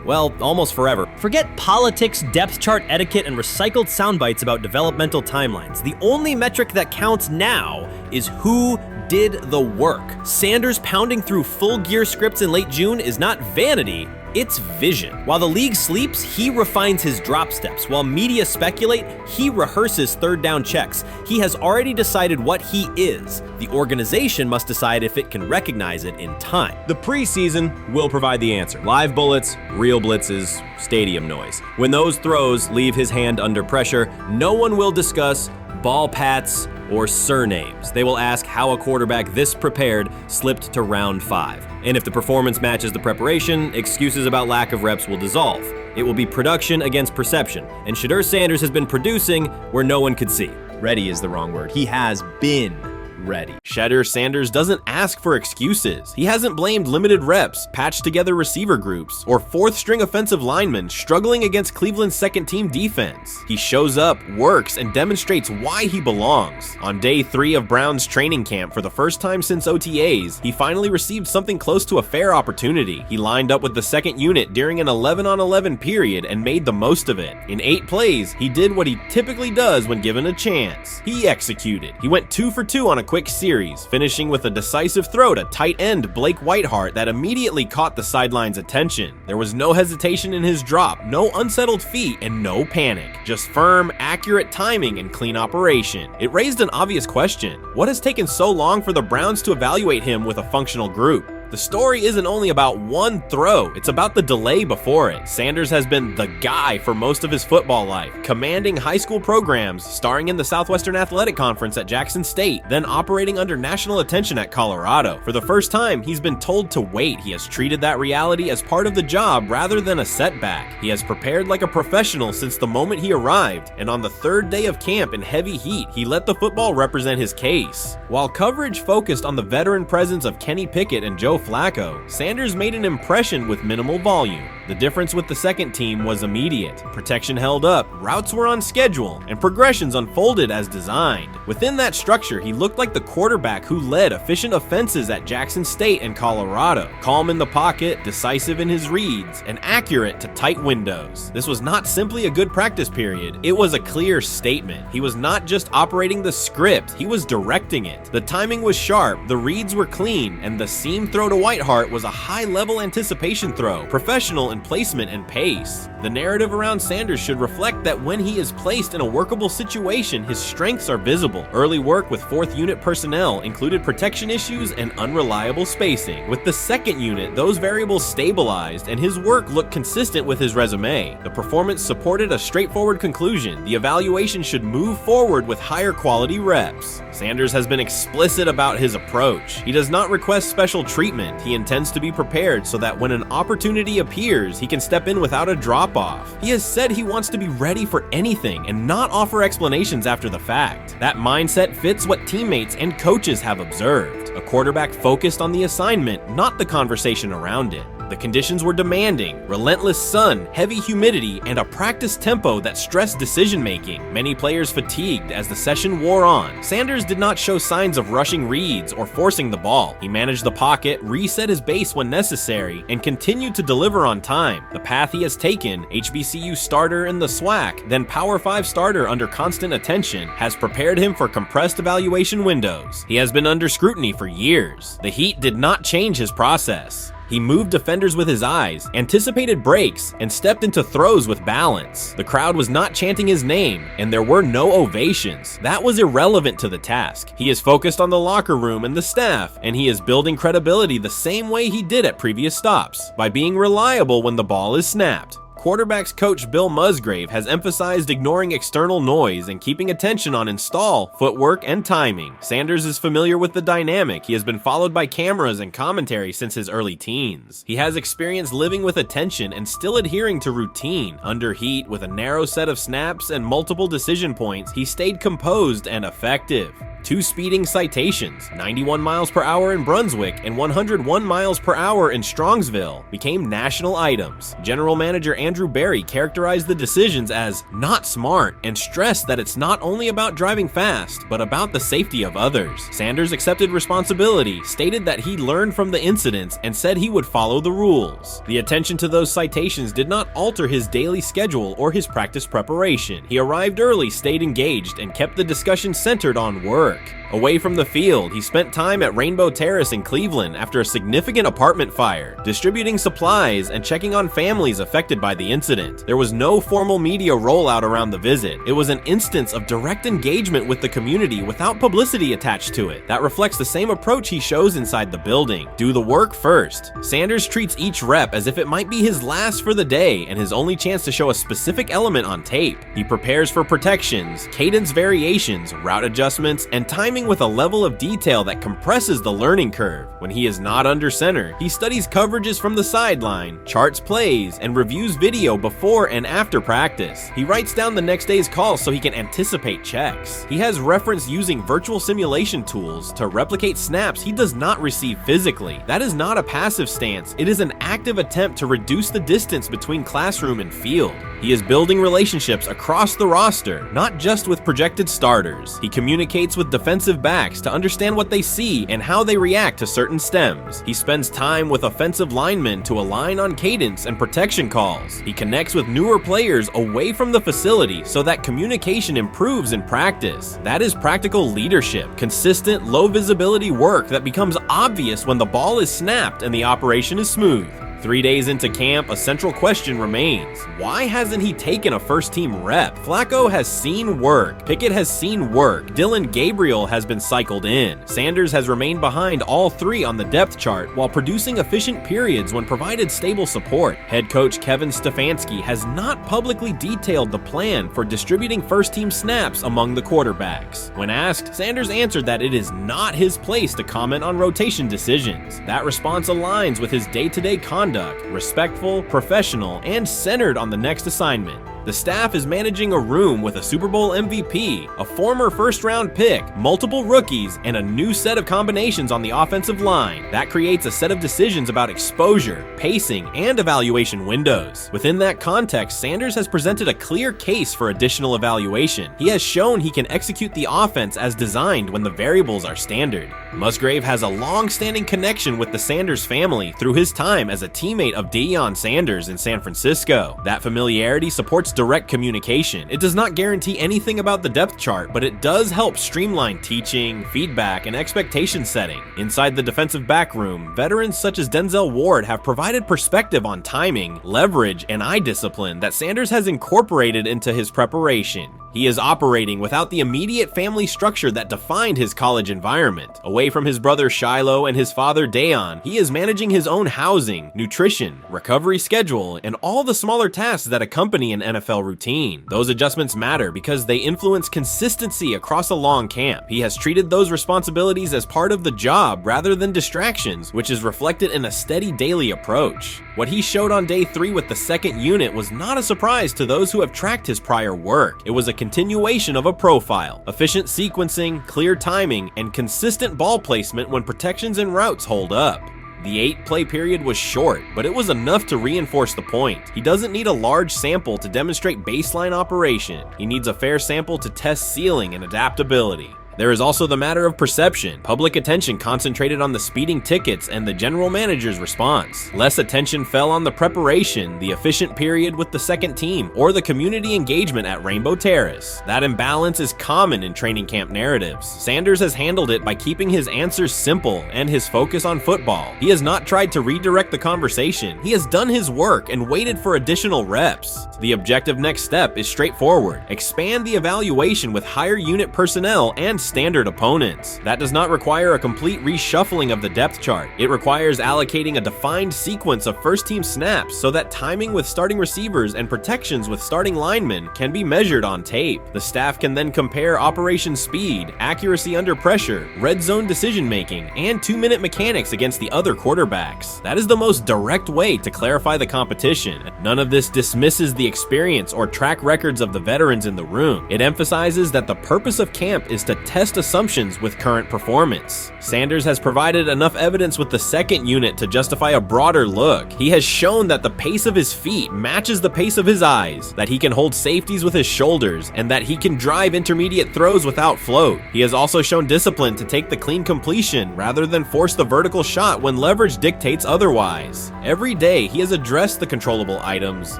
S2: well, almost forever.
S12: Forget politics, depth chart etiquette, and recycled sound bites about developmental timelines. The only metric that counts now is who did the work. Sanders pounding through full gear scripts in late June is not vanity, it's vision. While the league sleeps, he refines his drop steps. While media speculate, he rehearses third down checks. He has already decided what he is. The organization must decide if it can recognize it in time.
S2: The preseason will provide the answer. Live bullets, real blitzes, stadium noise. When those throws leave his hand under pressure, no one will discuss ball pats or surnames. They will ask how a quarterback this prepared slipped to round 5. And if the performance matches the preparation, excuses about lack of reps will dissolve. It will be production against perception, and Shedeur Sanders has been producing where no one could see.
S13: Ready is the wrong word. He has been ready.
S2: Shedeur Sanders doesn't ask for excuses. He hasn't blamed limited reps, patched together receiver groups, or fourth-string offensive linemen struggling against Cleveland's second-team defense. He shows up, works, and demonstrates why he belongs. On day 3 of Browns training camp, for the first time since OTAs, he finally received something close to a fair opportunity. He lined up with the second unit during an 11-on-11 period and made the most of it. In 8 plays, he did what he typically does when given a chance. He executed. He went 2 for 2 on a quick series, finishing with a decisive throw to tight end Blake Whiteheart that immediately caught the sideline's attention. There was no hesitation in his drop, no unsettled feet, and no panic. Just firm, accurate timing and clean operation. It raised an obvious question. What has taken so long for the Browns to evaluate him with a functional group? The story isn't only about one throw, it's about the delay before it. Sanders has been the guy for most of his football life, commanding high school programs, starring in the Southwestern Athletic Conference at Jackson State, then operating under national attention at Colorado. For the first time, he's been told to wait. He has treated that reality as part of the job rather than a setback. He has prepared like a professional since the moment he arrived, and on the 3rd day of camp in heavy heat, he let the football represent his case. While coverage focused on the veteran presence of Kenny Pickett and Joe Flacco, Sanders made an impression with minimal volume. The difference with the second team was immediate. Protection held up, routes were on schedule, and progressions unfolded as designed. Within that structure, he looked like the quarterback who led efficient offenses at Jackson State and Colorado. Calm in the pocket, decisive in his reads, and accurate to tight windows. This was not simply a good practice period, it was a clear statement. He was not just operating the script, he was directing it. The timing was sharp, the reads were clean, and the seam throw to Whiteheart was a high-level anticipation throw, professional
S12: and placement and pace. The narrative around Sanders should reflect that when he is placed in a workable situation, his strengths are visible. Early work with 4th unit personnel included protection issues and unreliable spacing. With the 2nd unit, those variables stabilized and his work looked consistent with his resume. The performance supported a straightforward conclusion. The evaluation should move forward with higher quality reps. Sanders has been explicit about his approach. He does not request special treatment. He intends to be prepared so that when an opportunity appears, he can step in without a drop-off. He has said he wants to be ready for anything and not offer explanations after the fact. That mindset fits what teammates and coaches have observed. A quarterback focused on the assignment, not the conversation around it. The conditions were demanding: relentless sun, heavy humidity, and a practice tempo that stressed decision-making. Many players fatigued as the session wore on. Sanders did not show signs of rushing reads or forcing the ball. He managed the pocket, reset his base when necessary, and continued to deliver on time. The path he has taken, HBCU starter in the SWAC, then Power 5 starter under constant attention, has prepared him for compressed evaluation windows. He has been under scrutiny for years. The heat did not change his process. He moved defenders with his eyes, anticipated breaks, and stepped into throws with balance. The crowd was not chanting his name, and there were no ovations. That was irrelevant to the task. He is focused on the locker room and the staff, and he is building credibility the same way he did at previous stops, by being reliable when the ball is snapped. Quarterbacks coach Bill Musgrave has emphasized ignoring external noise and keeping attention on install, footwork, and timing. Sanders is familiar with the dynamic. He has been followed by cameras and commentary since his early teens. He has experience living with attention and still adhering to routine. Under heat, with a narrow set of snaps and multiple decision points, he stayed composed and effective. 2 speeding citations, 91 miles per hour in Brunswick and 101 miles per hour in Strongsville, became national items. General Manager Andrew Berry characterized the decisions as not smart and stressed that it's not only about driving fast, but about the safety of others. Sanders accepted responsibility, stated that he learned from the incidents, and said he would follow the rules. The attention to those citations did not alter his daily schedule or his practice preparation. He arrived early, stayed engaged, and kept the discussion centered on work. Away from the field, he spent time at Rainbow Terrace in Cleveland after a significant apartment fire, distributing supplies and checking on families affected by the incident. There was no formal media rollout around the visit. It was an instance of direct engagement with the community without publicity attached to it. That reflects the same approach he shows inside the building. Do the work first. Sanders treats each rep as if it might be his last for the day and his only chance to show a specific element on tape. He prepares for protections, cadence variations, route adjustments, and timing with a level of detail that compresses the learning curve. When he is not under center, he studies coverages from the sideline, charts plays, and reviews video before and after practice. He writes down the next day's calls so he can anticipate checks. He has reference using virtual simulation tools to replicate snaps he does not receive physically. That is not a passive stance, it is an active attempt to reduce the distance between classroom and field. He is building relationships across the roster, not just with projected starters. He communicates with defensive backs to understand what they see and how they react to certain stems. He spends time with offensive linemen to align on cadence and protection calls. He connects with newer players away from the facility so that communication improves in practice. That is practical leadership, consistent, low visibility work that becomes obvious when the ball is snapped and the operation is smooth. 3 days into camp, a central question remains. Why hasn't he taken a first-team rep? Flacco has seen work. Pickett has seen work. Dylan Gabriel has been cycled in. Sanders has remained behind all 3 on the depth chart while producing efficient periods when provided stable support. Head coach Kevin Stefanski has not publicly detailed the plan for distributing first-team snaps among the quarterbacks. When asked, Sanders answered that it is not his place to comment on rotation decisions. That response aligns with his day-to-day conduct, respectful, professional, and centered on the next assignment. The staff is managing a room with a Super Bowl MVP, a former first-round pick, multiple rookies, and a new set of combinations on the offensive line. That creates a set of decisions about exposure, pacing, and evaluation windows. Within that context, Sanders has presented a clear case for additional evaluation. He has shown he can execute the offense as designed when the variables are standard. Musgrave has a long-standing connection with the Sanders family through his time as a teammate of Deion Sanders in San Francisco. That familiarity supports direct communication. It does not guarantee anything about the depth chart, but it does help streamline teaching, feedback, and expectation setting. Inside the defensive back room, veterans such as Denzel Ward have provided perspective on timing, leverage, and eye discipline that Sanders has incorporated into his preparation. He is operating without the immediate family structure that defined his college environment. Away from his brother Shiloh and his father Dayon, he is managing his own housing, nutrition, recovery schedule, and all the smaller tasks that accompany an NFL routine. Those adjustments matter because they influence consistency across a long camp. He has treated those responsibilities as part of the job rather than distractions, which is reflected in a steady daily approach. What he showed on day 3 with the second unit was not a surprise to those who have tracked his prior work. It was a continuation of a profile: efficient sequencing, clear timing, and consistent ball placement when protections and routes hold up. The 8-play period was short, but it was enough to reinforce the point. He doesn't need a large sample to demonstrate baseline operation. He needs a fair sample to test ceiling and adaptability. There is also the matter of perception. Public attention concentrated on the speeding tickets and the general manager's response. Less attention fell on the preparation, the efficient period with the second team, or the community engagement at Rainbow Terrace. That imbalance is common in training camp narratives. Sanders has handled it by keeping his answers simple and his focus on football. He has not tried to redirect the conversation. He has done his work and waited for additional reps. The objective next step is straightforward: expand the evaluation with higher unit personnel and standard opponents. That does not require a complete reshuffling of the depth chart. It requires allocating a defined sequence of first-team snaps so that timing with starting receivers and protections with starting linemen can be measured on tape. The staff can then compare operation speed, accuracy under pressure, red zone decision-making, and 2-minute mechanics against the other quarterbacks. That is the most direct way to clarify the competition. None of this dismisses the experience or track records of the veterans in the room. It emphasizes that the purpose of camp is to test assumptions with current performance. Sanders has provided enough evidence with the second unit to justify a broader look. He has shown that the pace of his feet matches the pace of his eyes, that he can hold safeties with his shoulders, and that he can drive intermediate throws without float. He has also shown discipline to take the clean completion rather than force the vertical shot when leverage dictates otherwise. Every day, he has addressed the controllable items: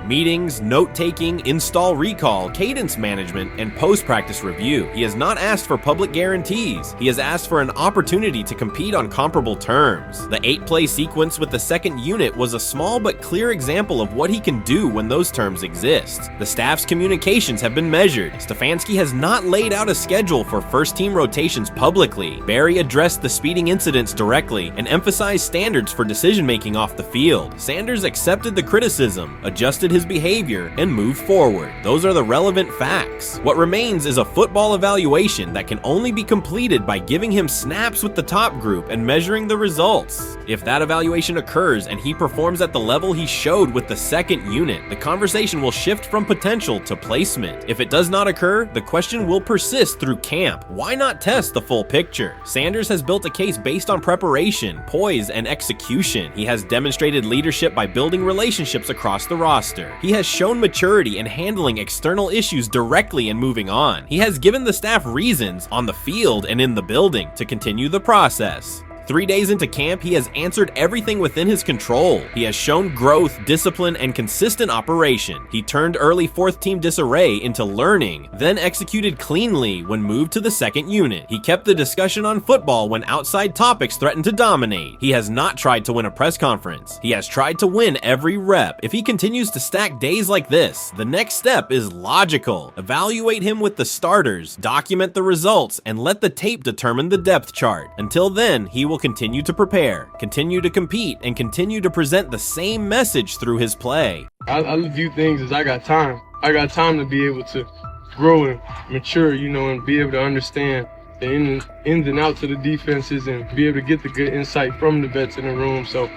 S12: meetings, note-taking, install recall, cadence management, and post-practice review. He has not asked for public guarantees. He has asked for an opportunity to compete on comparable terms. The 8-play sequence with the second unit was a small but clear example of what he can do when those terms exist. The staff's communications have been measured. Stefanski has not laid out a schedule for first-team rotations publicly. Barry addressed the speeding incidents directly and emphasized standards for decision-making off the field. Sanders accepted the criticism, adjusted his behavior, and moved forward. Those are the relevant facts. What remains is a football evaluation that can only be completed by giving him snaps with the top group and measuring the results. If that evaluation occurs and he performs at the level he showed with the second unit, the conversation will shift from potential to placement. If it does not occur, the question will persist through camp. Why not test the full picture? Sanders has built a case based on preparation, poise, and execution. He has demonstrated leadership by building relationships across the roster. He has shown maturity in handling external issues directly and moving on. He has given the staff reasons, on the field and in the building, to continue the process. 3 days into camp, he has answered everything within his control. He has shown growth, discipline, and consistent operation. He turned early fourth-team disarray into learning, then executed cleanly when moved to the second unit. He kept the discussion on football when outside topics threatened to dominate. He has not tried to win a press conference. He has tried to win every rep. If he continues to stack days like this, the next step is logical. Evaluate him with the starters, document the results, and let the tape determine the depth chart. Until then, he will continue to prepare, continue to compete, and continue to present the same message through his play.
S14: I view things as I got time. I got time to be able to grow and mature, and be able to understand the ins and outs of the defenses and be able to get the good insight from the vets in the room. So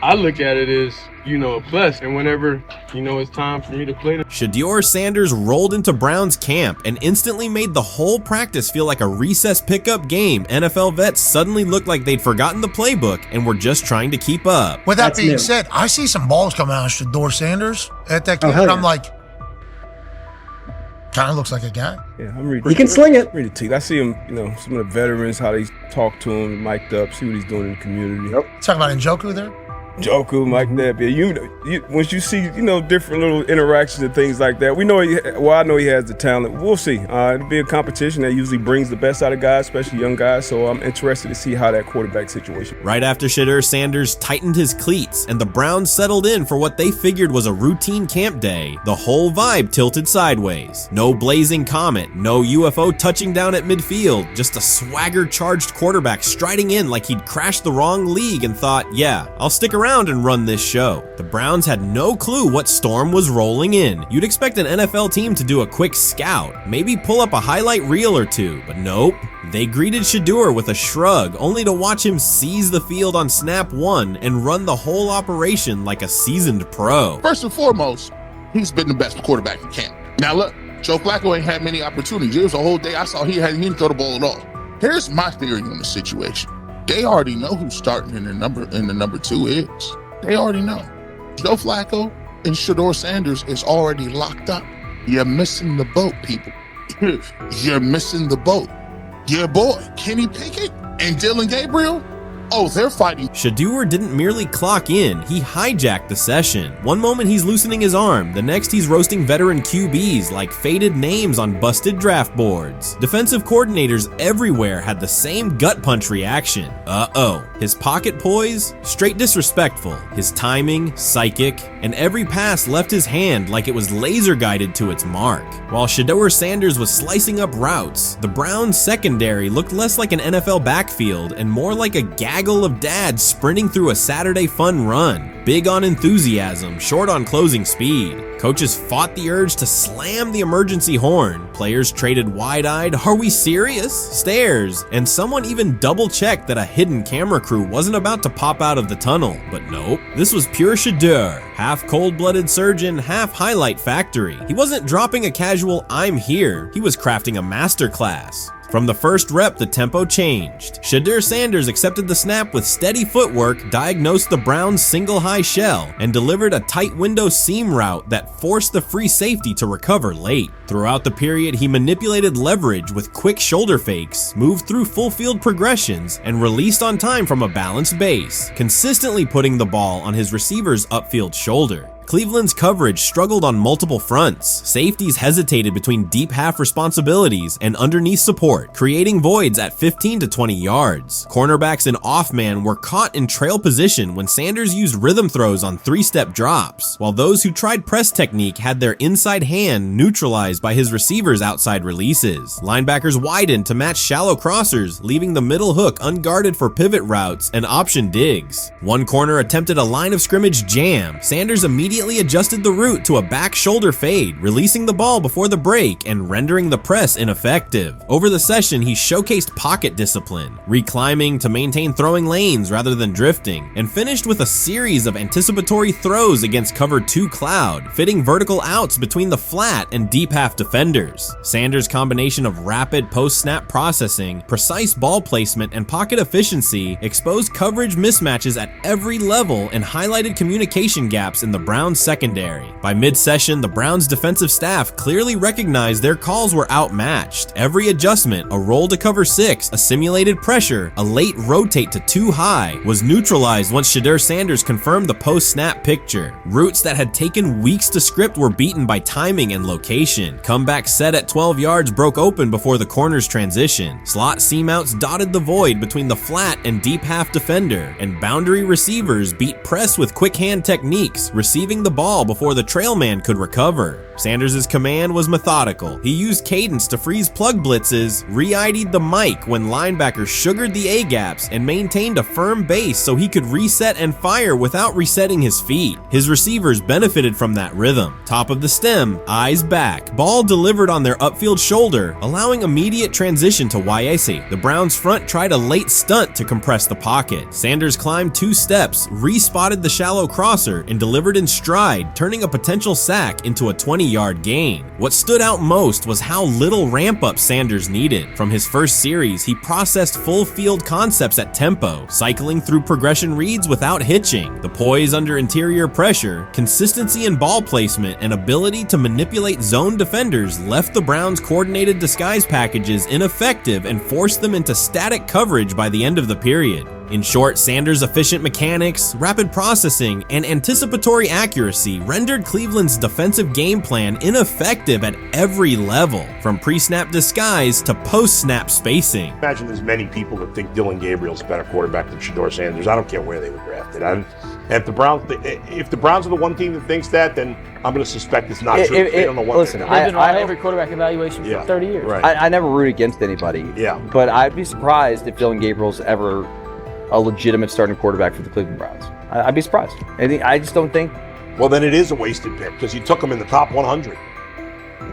S14: I look at it as, a plus, and whenever, it's time for me to play.
S12: Shedeur Sanders rolled into Browns camp and instantly made the whole practice feel like a recess pickup game. NFL vets suddenly looked like they'd forgotten the playbook and were just trying to keep up.
S15: With that being said, I see some balls coming out of Shedeur Sanders at that camp, and I'm like, kind of looks like a guy.
S16: Yeah, I'm reading.
S1: He can sling it.
S16: I see him, some of the veterans, how they talk to him, mic'd up, see what he's doing in the community.
S15: Talking about Njoku there?
S16: joker like that. But once you see, different little interactions and things like that, we know. I know he has the talent. We'll see. It'll be a competition that usually brings the best out of guys, especially young guys. So I'm interested to see how that quarterback situation.
S12: Right after Shedeur Sanders tightened his cleats and the Browns settled in for what they figured was a routine camp day, the whole vibe tilted sideways. No blazing comet, no UFO touching down at midfield, just a swagger-charged quarterback striding in like he'd crashed the wrong league and thought, yeah, I'll stick around and run this show. The Browns had no clue what storm was rolling in. You'd expect an NFL team to do a quick scout, maybe pull up a highlight reel or two, but nope. They greeted Shedeur with a shrug, only to watch him seize the field on snap one and run the whole operation like a seasoned pro.
S8: First and foremost, he's been the best quarterback in camp. Now look, Joe Flacco ain't had many opportunities. There was a whole day I saw he didn't throw the ball at all. Here's my theory on the situation. They already know who's starting in the number 2 is. They already know. Joe Flacco and Shedeur Sanders is already locked up. You're missing the boat, people. You're missing the boat. Your boy, Kenny Pickett and Dylan Gabriel, oh, they're fighting.
S12: Shedeur didn't merely clock in, he hijacked the session. One moment he's loosening his arm, the next he's roasting veteran QBs like faded names on busted draft boards. Defensive coordinators everywhere had the same gut punch reaction. Uh-oh. His pocket poise? Straight disrespectful. His timing? Psychic. And every pass left his hand like it was laser guided to its mark. While Shedeur Sanders was slicing up routes, the Browns secondary looked less like an NFL backfield and more like a gaggle of dads sprinting through a Saturday fun run. Big on enthusiasm, short on closing speed. Coaches fought the urge to slam the emergency horn. Players traded wide-eyed, "Are we serious?" stares, and someone even double-checked that a hidden camera crew wasn't about to pop out of the tunnel. But nope, this was pure Shedeur. Half cold-blooded surgeon, half highlight factory. He wasn't dropping a casual "I'm here," he was crafting a masterclass. From the first rep, the tempo changed. Shedeur Sanders accepted the snap with steady footwork, diagnosed the Browns' single high shell, and delivered a tight window seam route that forced the free safety to recover late. Throughout the period, he manipulated leverage with quick shoulder fakes, moved through full field progressions, and released on time from a balanced base, consistently putting the ball on his receiver's upfield shoulder. Cleveland's coverage struggled on multiple fronts. Safeties hesitated between deep half responsibilities and underneath support, creating voids at 15 to 20 yards. Cornerbacks and off-man were caught in trail position when Sanders used rhythm throws on 3-step drops, while those who tried press technique had their inside hand neutralized by his receivers' outside releases. Linebackers widened to match shallow crossers, leaving the middle hook unguarded for pivot routes and option digs. One corner attempted a line of scrimmage jam. Sanders immediately adjusted the route to a back shoulder fade, releasing the ball before the break and rendering the press ineffective. Over the session, he showcased pocket discipline, reclimbing to maintain throwing lanes rather than drifting, and finished with a series of anticipatory throws against cover 2 cloud, fitting vertical outs between the flat and deep half defenders. Sanders' combination of rapid post-snap processing, precise ball placement, and pocket efficiency exposed coverage mismatches at every level and highlighted communication gaps in the Browns secondary. By mid-session, the Browns defensive staff clearly recognized their calls were outmatched. Every adjustment, a roll to cover 6, a simulated pressure, a late rotate to 2 high, was neutralized once Shedeur Sanders confirmed the post-snap picture. Routes that had taken weeks to script were beaten by timing and location. Comeback set at 12 yards broke open before the corner's transition. Slot seam-outs dotted the void between the flat and deep half defender, and boundary receivers beat press with quick hand techniques, receiving the ball before the trail man could recover. Sanders' command was methodical. He used cadence to freeze plug blitzes, re-ID'd the mic when linebackers sugared the A-gaps, and maintained a firm base so he could reset and fire without resetting his feet. His receivers benefited from that rhythm. Top of the stem, eyes back, ball delivered on their upfield shoulder, allowing immediate transition to YAC. The Browns front tried a late stunt to compress the pocket. Sanders climbed 2 steps, re-spotted the shallow crosser, and delivered in stride, turning a potential sack into a 20-yard gain. What stood out most was how little ramp-up Sanders needed. From his first series, he processed full-field concepts at tempo, cycling through progression reads without hitching. The poise under interior pressure, consistency in ball placement, and ability to manipulate zone defenders left the Browns' coordinated disguise packages ineffective and forced them into static coverage by the end of the period. In short, Sanders' efficient mechanics, rapid processing, and anticipatory accuracy rendered Cleveland's defensive game plan ineffective at every level, from pre-snap disguise to post-snap spacing.
S11: Imagine there's many people that think Dylan Gabriel's a better quarterback than Shedeur Sanders. I don't care where they were drafted. And if the Browns are the one team that thinks that, then I'm going to suspect it's not true. They don't know what
S17: listen,
S11: they're doing.
S17: I every quarterback evaluation for 30 years.
S11: Right.
S17: I never root against anybody.
S11: Yeah.
S17: But I'd be surprised if Dylan Gabriel's ever a legitimate starting quarterback for the Cleveland Browns. I-I'd be surprised. I just don't think.
S11: Well, then it is a wasted pick because you took him in the top 100.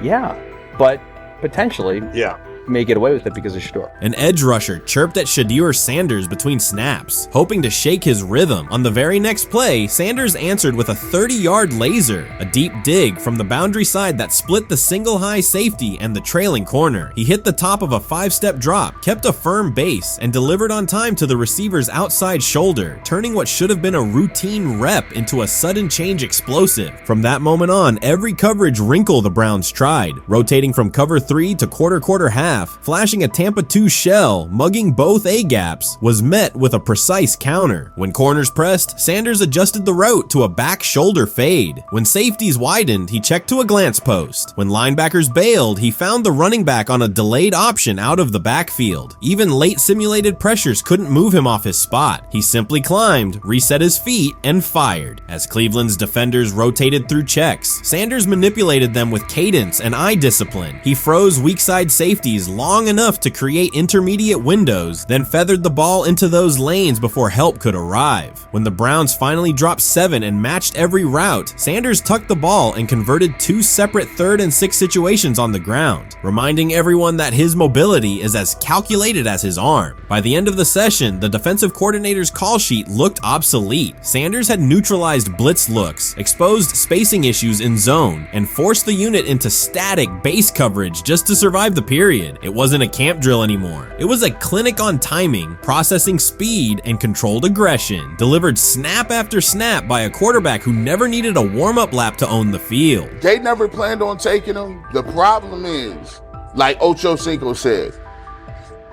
S17: Yeah, but potentially.
S11: Yeah.
S17: May get away with it because of Shedeur.
S12: An edge rusher chirped at Shedeur Sanders between snaps, hoping to shake his rhythm. On the very next play, Sanders answered with a 30-yard laser, a deep dig from the boundary side that split the single high safety and the trailing corner. He hit the top of a 5-step drop, kept a firm base, and delivered on time to the receiver's outside shoulder, turning what should have been a routine rep into a sudden change explosive. From that moment on, every coverage wrinkle the Browns tried, rotating from cover 3 to quarter half, flashing a Tampa 2 shell, mugging both A-gaps, was met with a precise counter. When corners pressed, Sanders adjusted the route to a back shoulder fade. When safeties widened, he checked to a glance post. When linebackers bailed, he found the running back on a delayed option out of the backfield. Even late simulated pressures couldn't move him off his spot. He simply climbed, reset his feet, and fired. As Cleveland's defenders rotated through checks, Sanders manipulated them with cadence and eye discipline. He froze weak side safeties long enough to create intermediate windows, then feathered the ball into those lanes before help could arrive. When the Browns finally dropped 7 and matched every route, Sanders tucked the ball and converted 2 separate 3rd and 6 situations on the ground, reminding everyone that his mobility is as calculated as his arm. By the end of the session, the defensive coordinator's call sheet looked obsolete. Sanders had neutralized blitz looks, exposed spacing issues in zone, and forced the unit into static base coverage just to survive the period. It wasn't a camp drill anymore. It was a clinic on timing, processing speed, and controlled aggression, delivered snap after snap by a quarterback who never needed a warm-up lap to own the field.
S8: They never planned on taking him. The problem is, like Ocho Cinco said,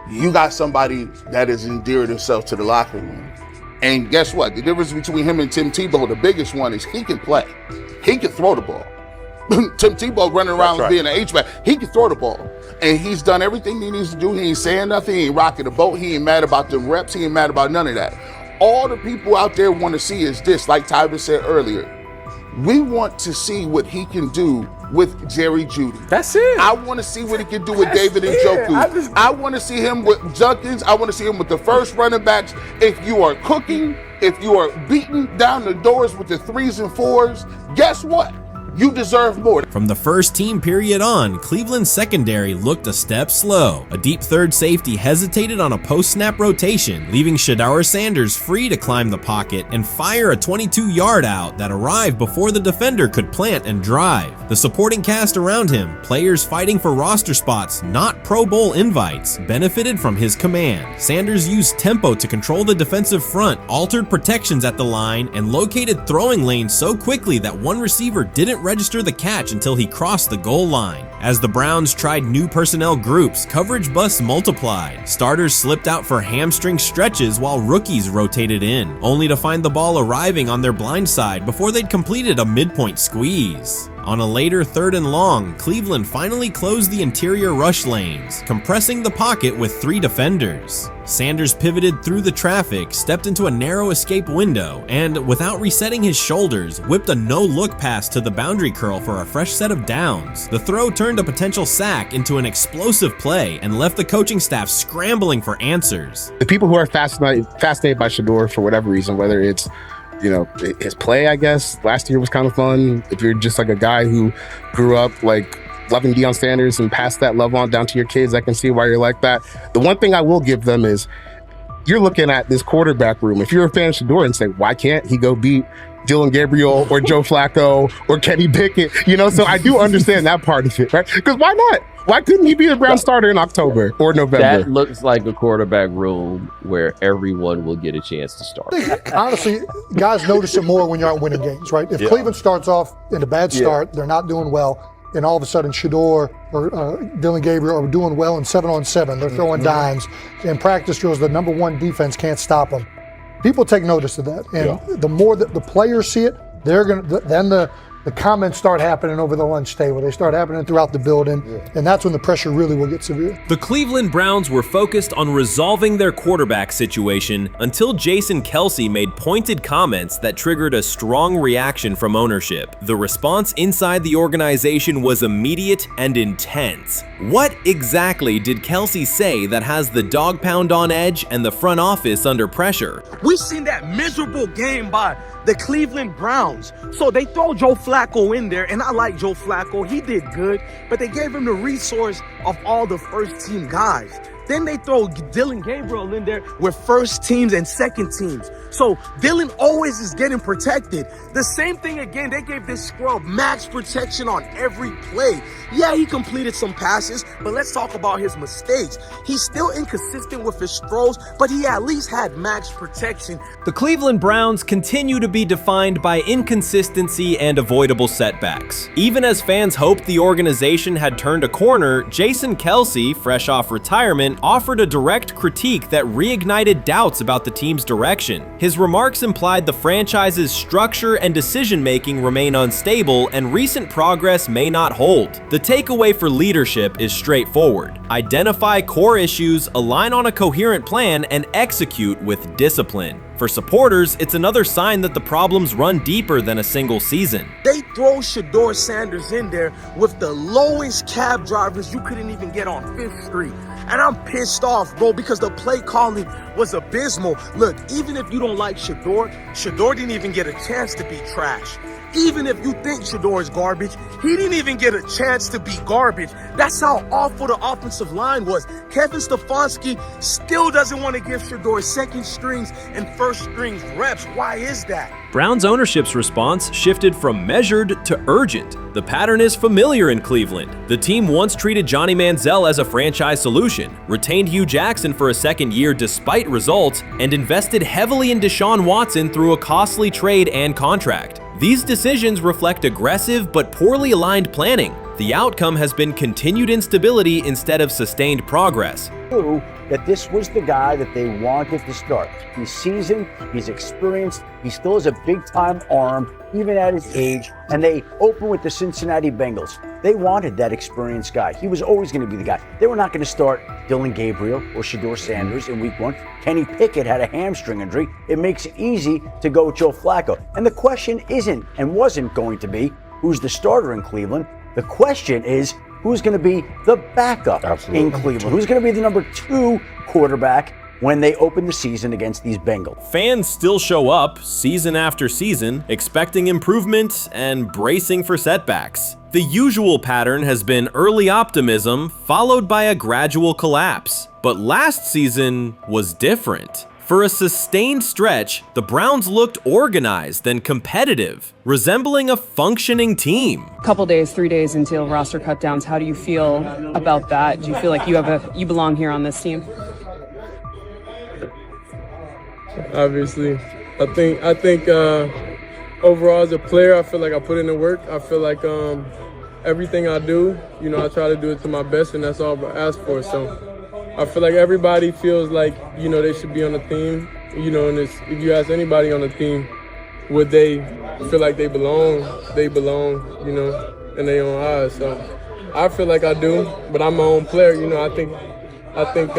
S8: you got somebody that has endeared himself to the locker room. And guess what? The difference between him and Tim Tebow, the biggest one, is he can play. He can throw the ball. Tim Tebow running around being an H-back. He can throw the ball. And he's done everything he needs to do. He ain't saying nothing. He ain't rocking the boat. He ain't mad about the reps. He ain't mad about none of that. All the people out there want to see is this, like Tyler said earlier. We want to see what he can do with Jerry Jeudy.
S17: That's it.
S8: I want to see what he can do with David Njoku. I want to see him with Junkins. I want to see him with the first running backs. If you are cooking, if you are beating down the doors with the 3s and 4s, guess what? You deserve more.
S12: From the first team period on, Cleveland's secondary looked a step slow. A deep third safety hesitated on a post-snap rotation, leaving Shedeur Sanders free to climb the pocket and fire a 22-yard out that arrived before the defender could plant and drive. The supporting cast around him, players fighting for roster spots, not Pro Bowl invites, benefited from his command. Sanders used tempo to control the defensive front, altered protections at the line, and located throwing lanes so quickly that one receiver didn't register the catch until he crossed the goal line. As the Browns tried new personnel groups, coverage busts multiplied. Starters slipped out for hamstring stretches while rookies rotated in, only to find the ball arriving on their blind side before they'd completed a midpoint squeeze. On a later 3rd and long, Cleveland finally closed the interior rush lanes, compressing the pocket with 3 defenders. Sanders pivoted through the traffic, stepped into a narrow escape window, and, without resetting his shoulders, whipped a no-look pass to the boundary curl for a fresh set of downs. The throw turned a potential sack into an explosive play and left the coaching staff scrambling for answers.
S18: The people who are fascinated by Shedeur for whatever reason, whether it's his play, I guess, last year was kind of fun. If you're just like a guy who grew up like loving Deion Sanders and passed that love on down to your kids, I can see why you're like that. The one thing I will give them is you're looking at this quarterback room. If you're a fan of Shedeur and say, why can't he go beat Dylan Gabriel or Joe Flacco or Kenny Pickett? So I do understand that part of it, right? Because why not? Why couldn't he be the Brown starter in October or November?
S19: That looks like a quarterback room where everyone will get a chance to start.
S20: Honestly, guys notice it more when you're out winning games, right? If Cleveland starts off in a bad start, they're not doing well, and all of a sudden Shedeur or Dylan Gabriel are doing well in 7-on-7. They're throwing dimes. In practice drills, the number 1 defense can't stop them. people take notice of that. And the more that the players see it, they're going to, then the comments start happening over the lunch table. They start happening throughout the building, and that's when the pressure really will get severe.
S2: The Cleveland Browns were focused on resolving their quarterback situation until Jason Kelce made pointed comments that triggered a strong reaction from ownership. The response inside the organization was immediate and intense. What exactly did Kelce say that has the dog pound on edge and the front office under pressure?
S21: We've seen that miserable game by the Cleveland Browns. So they throw Joe Flacco in there, and I like Joe Flacco. He did good, but they gave him the resource of all the first-team guys. Then they throw Dillon Gabriel in there with first teams and second teams. So Dillon always is getting protected. The same thing again, they gave this scrub max protection on every play. Yeah, he completed some passes, but let's talk about his mistakes. He's still inconsistent with his throws, but he at least had max protection.
S2: The Cleveland Browns continue to be defined by inconsistency and avoidable setbacks. Even as fans hoped the organization had turned a corner, Jason Kelce, fresh off retirement, offered a direct critique that reignited doubts about the team's direction. His remarks implied the franchise's structure and decision-making remain unstable and recent progress may not hold. The takeaway for leadership is straightforward. Identify core issues, align on a coherent plan, and execute with discipline. For supporters, it's another sign that the problems run deeper than a single season.
S21: They throw Shedeur Sanders in there with the lowest cab drivers you couldn't even get on 5th Street. And I'm pissed off, bro, because the play calling was abysmal. Look, even if you don't like Shedeur didn't even get a chance to be trash. Even if you think Shedeur is garbage, he didn't even get a chance to be garbage. That's how awful the offensive line was. Kevin Stefanski still doesn't want to give Shedeur second strings and first strings reps. Why is that?
S2: Browns ownership's response shifted from measured to urgent. The pattern is familiar in Cleveland. The team once treated Johnny Manziel as a franchise solution, retained Hugh Jackson for a second year despite results, and invested heavily in Deshaun Watson through a costly trade and contract. These decisions reflect aggressive but poorly aligned planning. The outcome has been continued instability instead of sustained progress.
S22: That this was the guy that they wanted to start. He's seasoned, he's experienced, he still has a big-time arm, even at his age, and they open with the Cincinnati Bengals. They wanted that experienced guy. He was always going to be the guy. They were not going to start Dillon Gabriel or Shedeur Sanders in week 1. Kenny Pickett had a hamstring injury. It makes it easy to go with Joe Flacco. And the question isn't and wasn't going to be who's the starter in Cleveland. The question is, who's going to be the backup in Cleveland? Who's going to be the number 2 quarterback when they open the season against these Bengals?
S2: Fans still show up season after season, expecting improvement and bracing for setbacks. The usual pattern has been early optimism followed by a gradual collapse. But last season was different. For a sustained stretch, the Browns looked organized and competitive, resembling a functioning team.
S23: Couple days, 3 days until roster cutdowns, how do you feel about that? Do you feel like you belong here on this team?
S14: Obviously, I think overall as a player, I feel like I put in the work. I feel like everything I do, I try to do it to my best, and that's all I ask for. So I feel like everybody feels like, they should be on the team, and if you ask anybody on the team, would they feel like they belong, in their own eyes. So I feel like I do, but I'm my own player, I think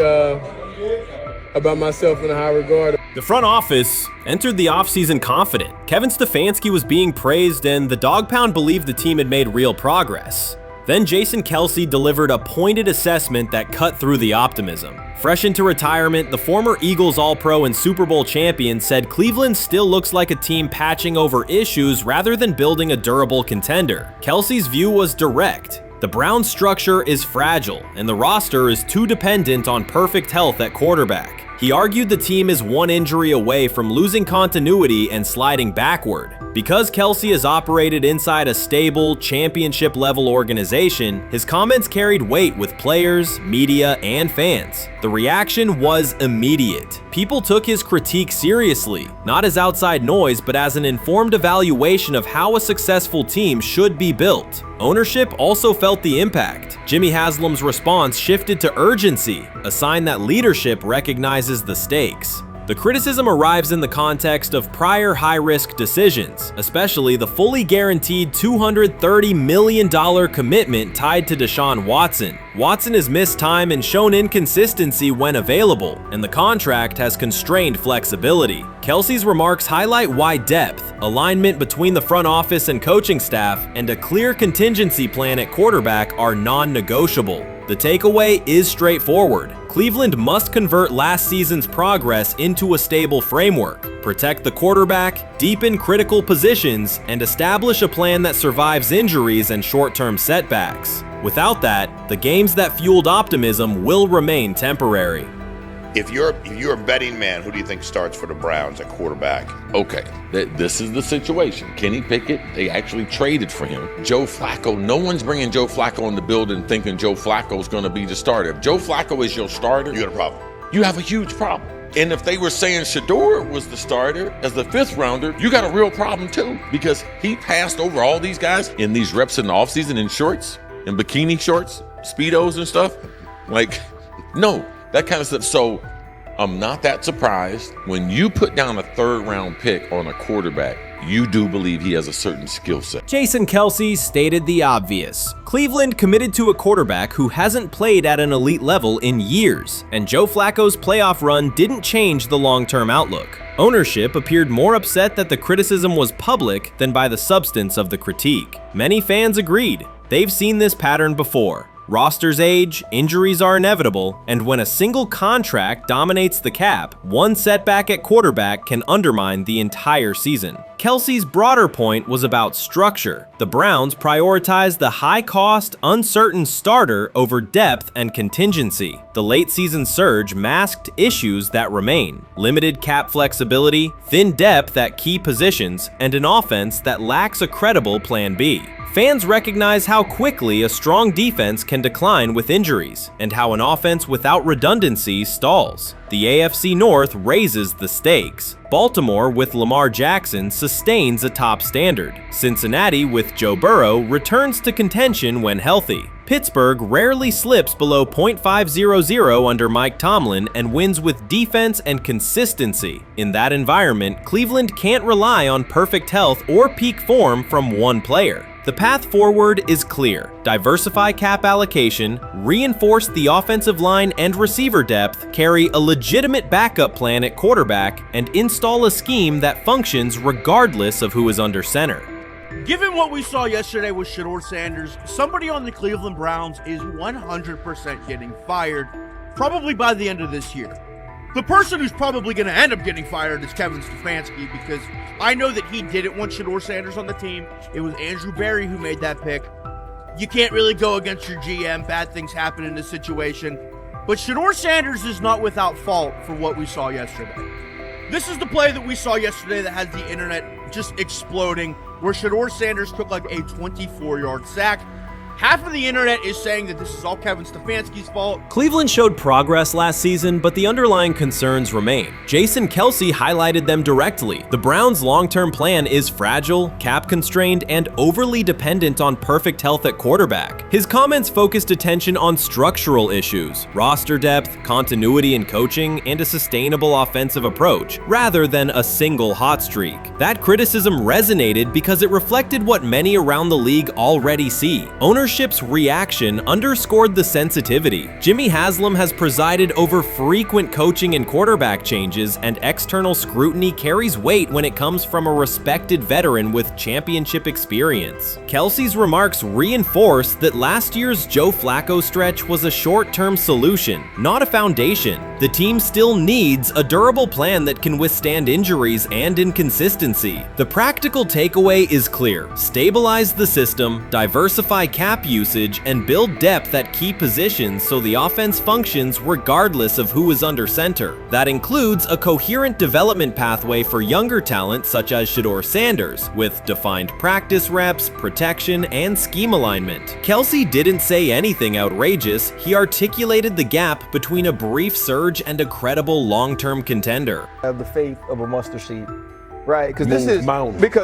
S14: about myself in a high regard.
S2: The front office entered the offseason confident. Kevin Stefanski was being praised and the Dog Pound believed the team had made real progress. Then Jason Kelce delivered a pointed assessment that cut through the optimism. Fresh into retirement, the former Eagles All-Pro and Super Bowl champion said Cleveland still looks like a team patching over issues rather than building a durable contender. Kelce's view was direct. The Browns' structure is fragile, and the roster is too dependent on perfect health at quarterback. He argued the team is one injury away from losing continuity and sliding backward. Because Kelce has operated inside a stable, championship-level organization, his comments carried weight with players, media, and fans. The reaction was immediate. People took his critique seriously, not as outside noise, but as an informed evaluation of how a successful team should be built. Ownership also felt the impact. Jimmy Haslam's response shifted to urgency, a sign that leadership recognizes the stakes.
S12: The criticism arrives in the context of prior high-risk decisions, especially the fully guaranteed $230 million commitment tied to Deshaun Watson. Watson has missed time and shown inconsistency when available, and the contract has constrained flexibility. Kelsey's remarks highlight why depth, alignment between the front office and coaching staff, and a clear contingency plan at quarterback are non-negotiable. The takeaway is straightforward. Cleveland must convert last season's progress into a stable framework, protect the quarterback, deepen critical positions, and establish a plan that survives injuries and short-term setbacks. Without that, the games that fueled optimism will remain temporary.
S3: If you're a betting man, who do you think starts for the Browns at quarterback?
S4: Okay, this is the situation. Kenny Pickett, they actually traded for him. Joe Flacco, no one's bringing Joe Flacco in the building thinking Joe Flacco's going to be the starter. If Joe Flacco is your starter,
S3: you got a problem.
S4: You have a huge problem. And if they were saying Shedeur was the starter as the 5th rounder, you got a real problem too, because he passed over all these guys in these reps in the offseason in shorts, in bikini shorts, Speedos and stuff. Like, no. That kind of stuff. So I'm not that surprised when you put down a 3rd round pick on a quarterback. You do believe he has a certain skill set.
S12: Jason Kelce stated the obvious. Cleveland committed to a quarterback who hasn't played at an elite level in years, and Joe Flacco's playoff run didn't change the long-term outlook. Ownership appeared more upset that the criticism was public than by the substance of the critique. Many fans agreed. They've seen this pattern before. Rosters age, injuries are inevitable, and when a single contract dominates the cap, one setback at quarterback can undermine the entire season. Kelsey's broader point was about structure. The Browns prioritized the high-cost, uncertain starter over depth and contingency. The late-season surge masked issues that remain: limited cap flexibility, thin depth at key positions, and an offense that lacks a credible plan B. Fans recognize how quickly a strong defense can decline with injuries, and how an offense without redundancy stalls. The AFC North raises the stakes. Baltimore with Lamar Jackson sustains a top standard. Cincinnati with Joe Burrow returns to contention when healthy. Pittsburgh rarely slips below .500 under Mike Tomlin and wins with defense and consistency. In that environment, Cleveland can't rely on perfect health or peak form from one player. The path forward is clear. Diversify cap allocation, reinforce the offensive line and receiver depth, carry a legitimate backup plan at quarterback, and install a scheme that functions regardless of who is under center.
S5: Given what we saw yesterday with Shedeur Sanders, somebody on the Cleveland Browns is 100% getting fired, probably by the end of this year. The person who's probably going to end up getting fired is Kevin Stefanski, because I know that he didn't want Shedeur Sanders on the team. It was Andrew Berry who made that pick. You can't really go against your GM. Bad things happen in this situation. But Shedeur Sanders is not without fault for what we saw yesterday. This is the play that we saw yesterday that has the internet just exploding, where Shedeur Sanders took like a 24-yard sack. Half of the internet is saying that this is all Kevin Stefanski's fault.
S12: Cleveland showed progress last season, but the underlying concerns remain. Jason Kelce highlighted them directly. The Browns' long-term plan is fragile, cap-constrained, and overly dependent on perfect health at quarterback. His comments focused attention on structural issues, roster depth, continuity in coaching, and a sustainable offensive approach, rather than a single hot streak. That criticism resonated because it reflected what many around the league already see. Ownership's reaction underscored the sensitivity. Jimmy Haslam has presided over frequent coaching and quarterback changes, and external scrutiny carries weight when it comes from a respected veteran with championship experience. Kelsey's remarks reinforce that last year's Joe Flacco stretch was a short-term solution, not a foundation. The team still needs a durable plan that can withstand injuries and inconsistency. The practical takeaway is clear: stabilize the system, diversify cap usage, and build depth at key positions so the offense functions regardless of who is under center. That includes a coherent development pathway for younger talent such as Shedeur Sanders, with defined practice reps, protection, and scheme alignment. Kelce didn't say anything outrageous. He articulated the gap between a brief surge and a credible long-term contender.
S24: Have the faith of a mustard seed. Right, because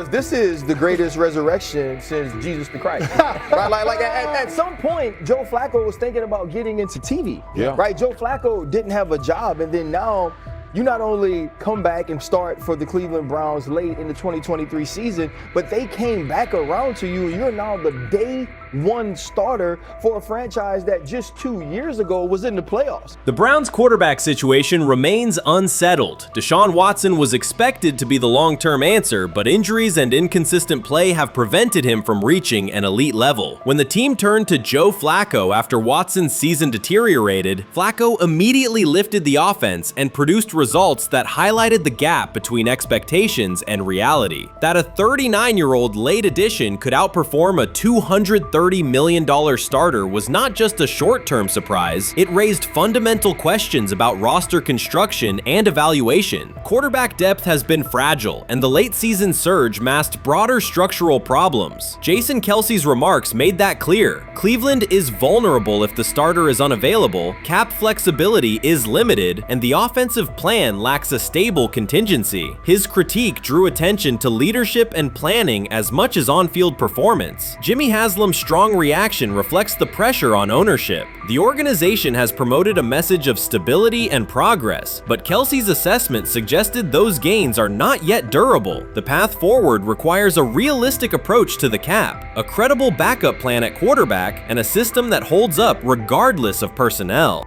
S24: this is the greatest resurrection since Jesus the Christ. Right, like at some point, Joe Flacco was thinking about getting into TV.
S4: Yeah.
S24: Right, Joe Flacco didn't have a job, and then now you not only come back and start for the Cleveland Browns late in the 2023 season, but they came back around to you. You're now the day one starter for a franchise that just 2 years ago was in the playoffs.
S2: The Browns' quarterback situation remains unsettled. Deshaun Watson was expected to be the long-term answer, but injuries and inconsistent play have prevented him from reaching an elite level. When the team turned to Joe Flacco after Watson's season deteriorated, Flacco immediately lifted the offense and produced results that highlighted the gap between expectations and reality. That a 39-year-old late addition could outperform a $230 million starter was not just a short-term surprise, it raised fundamental questions about roster construction and evaluation. Quarterback depth has been fragile, and the late-season surge masked broader structural problems. Jason Kelce's remarks made that clear. Cleveland is vulnerable if the starter is unavailable, cap flexibility is limited, and the offensive plan lacks a stable contingency. His critique drew attention to leadership and planning as much as on-field performance. Jimmy Haslam's strong reaction reflects the pressure on ownership. The organization has promoted a message of stability and progress, but Kelce's assessment suggested those gains are not yet durable. The path forward requires a realistic approach to the cap, a credible backup plan at quarterback, and a system that holds up regardless of personnel.